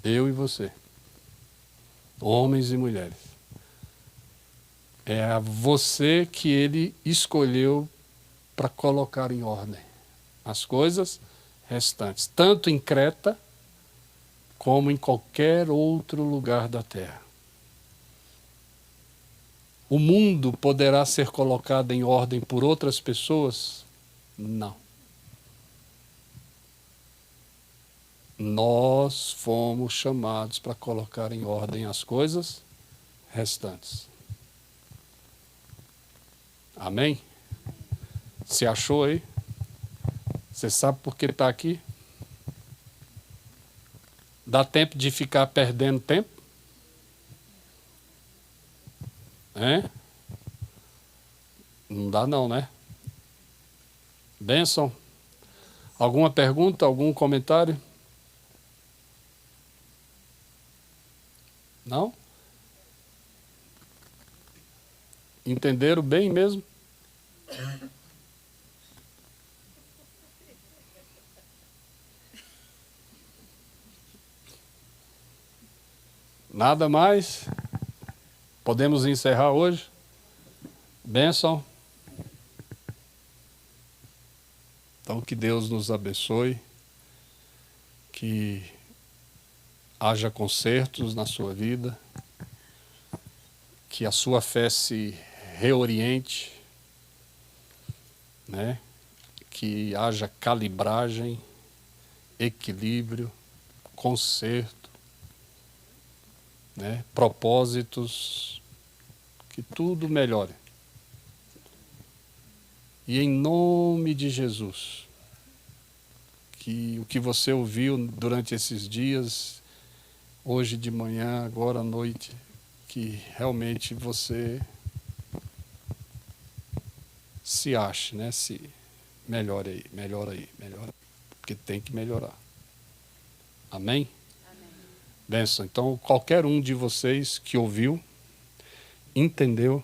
Eu e você. Homens e mulheres. É a você que Ele escolheu para colocar em ordem as coisas restantes, tanto em Creta como em qualquer outro lugar da terra. O mundo poderá ser colocado em ordem por outras pessoas? Não. Nós fomos chamados para colocar em ordem as coisas restantes. Amém? Se achou aí? Você sabe por que está aqui? Dá tempo de ficar perdendo tempo? Não dá não, né? Bênção. Alguma pergunta, algum comentário? Não? Entenderam bem mesmo? Nada mais? Podemos encerrar hoje? Bênção. Então, que Deus nos abençoe, que haja consertos na sua vida, que a sua fé se reoriente, né? Que haja calibragem, equilíbrio, conserto, né? Propósitos, que tudo melhore. E em nome de Jesus, que o que você ouviu durante esses dias, hoje de manhã, agora à noite, que realmente você se ache, né? Se melhore aí, porque tem que melhorar. Amém? Amém. Benção. Então, qualquer um de vocês que ouviu, entendeu,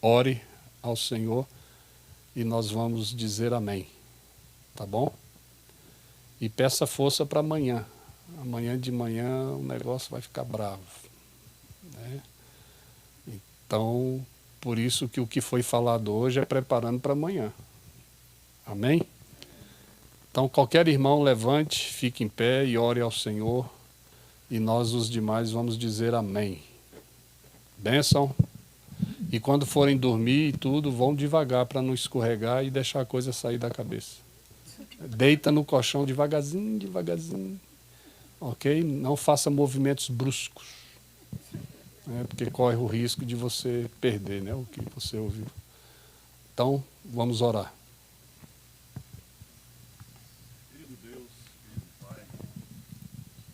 ore ao Senhor e nós vamos dizer amém. Tá bom? E peça força para amanhã. Amanhã de manhã o negócio vai ficar bravo, né? Então, por isso que o que foi falado hoje é preparando para amanhã. Amém? Então, qualquer irmão levante, fique em pé e ore ao Senhor. E nós, os demais, vamos dizer amém. Bênção. E quando forem dormir e tudo, vão devagar para não escorregar e deixar a coisa sair da cabeça. Deita no colchão devagarzinho, devagarzinho. Ok? Não faça movimentos bruscos. Né? Porque corre o risco de você perder, né, o que você ouviu. Então, vamos orar. Querido Deus, querido Pai,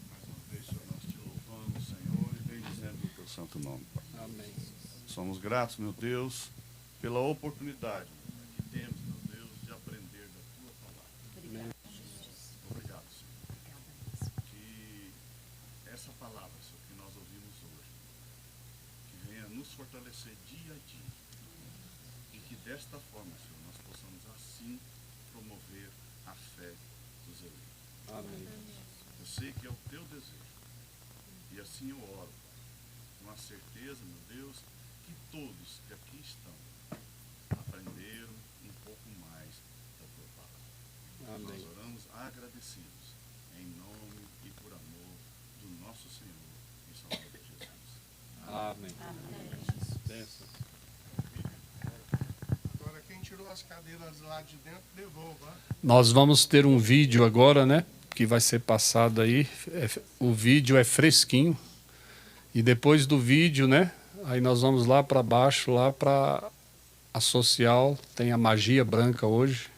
mais uma vez, Senhor, nós te louvamos, Senhor, e bendizemos o teu santo nome, Pai. Amém. Somos gratos, meu Deus, pela oportunidade que temos, meu Deus, de aprender da tua palavra. Obrigado, Senhor. Que essa palavra, Senhor, que nós ouvimos hoje, que venha nos fortalecer dia a dia. E que desta forma, Senhor, nós possamos assim promover a fé dos eleitos. Amém. Eu sei que é o teu desejo. E assim eu oro, Pai, com a certeza, meu Deus, que todos que aqui estão aprenderam um pouco mais da tua palavra. Amém. Nós oramos agradecidos em nome e por amor do nosso Senhor e Salvador Jesus. Amém. Bênção. Agora quem tirou as cadeiras lá de dentro, devolva. Nós vamos ter um vídeo agora, né? Que vai ser passado aí. O vídeo é fresquinho. E depois do vídeo, né? Aí nós vamos lá para baixo, lá para a social. Tem a magia branca hoje.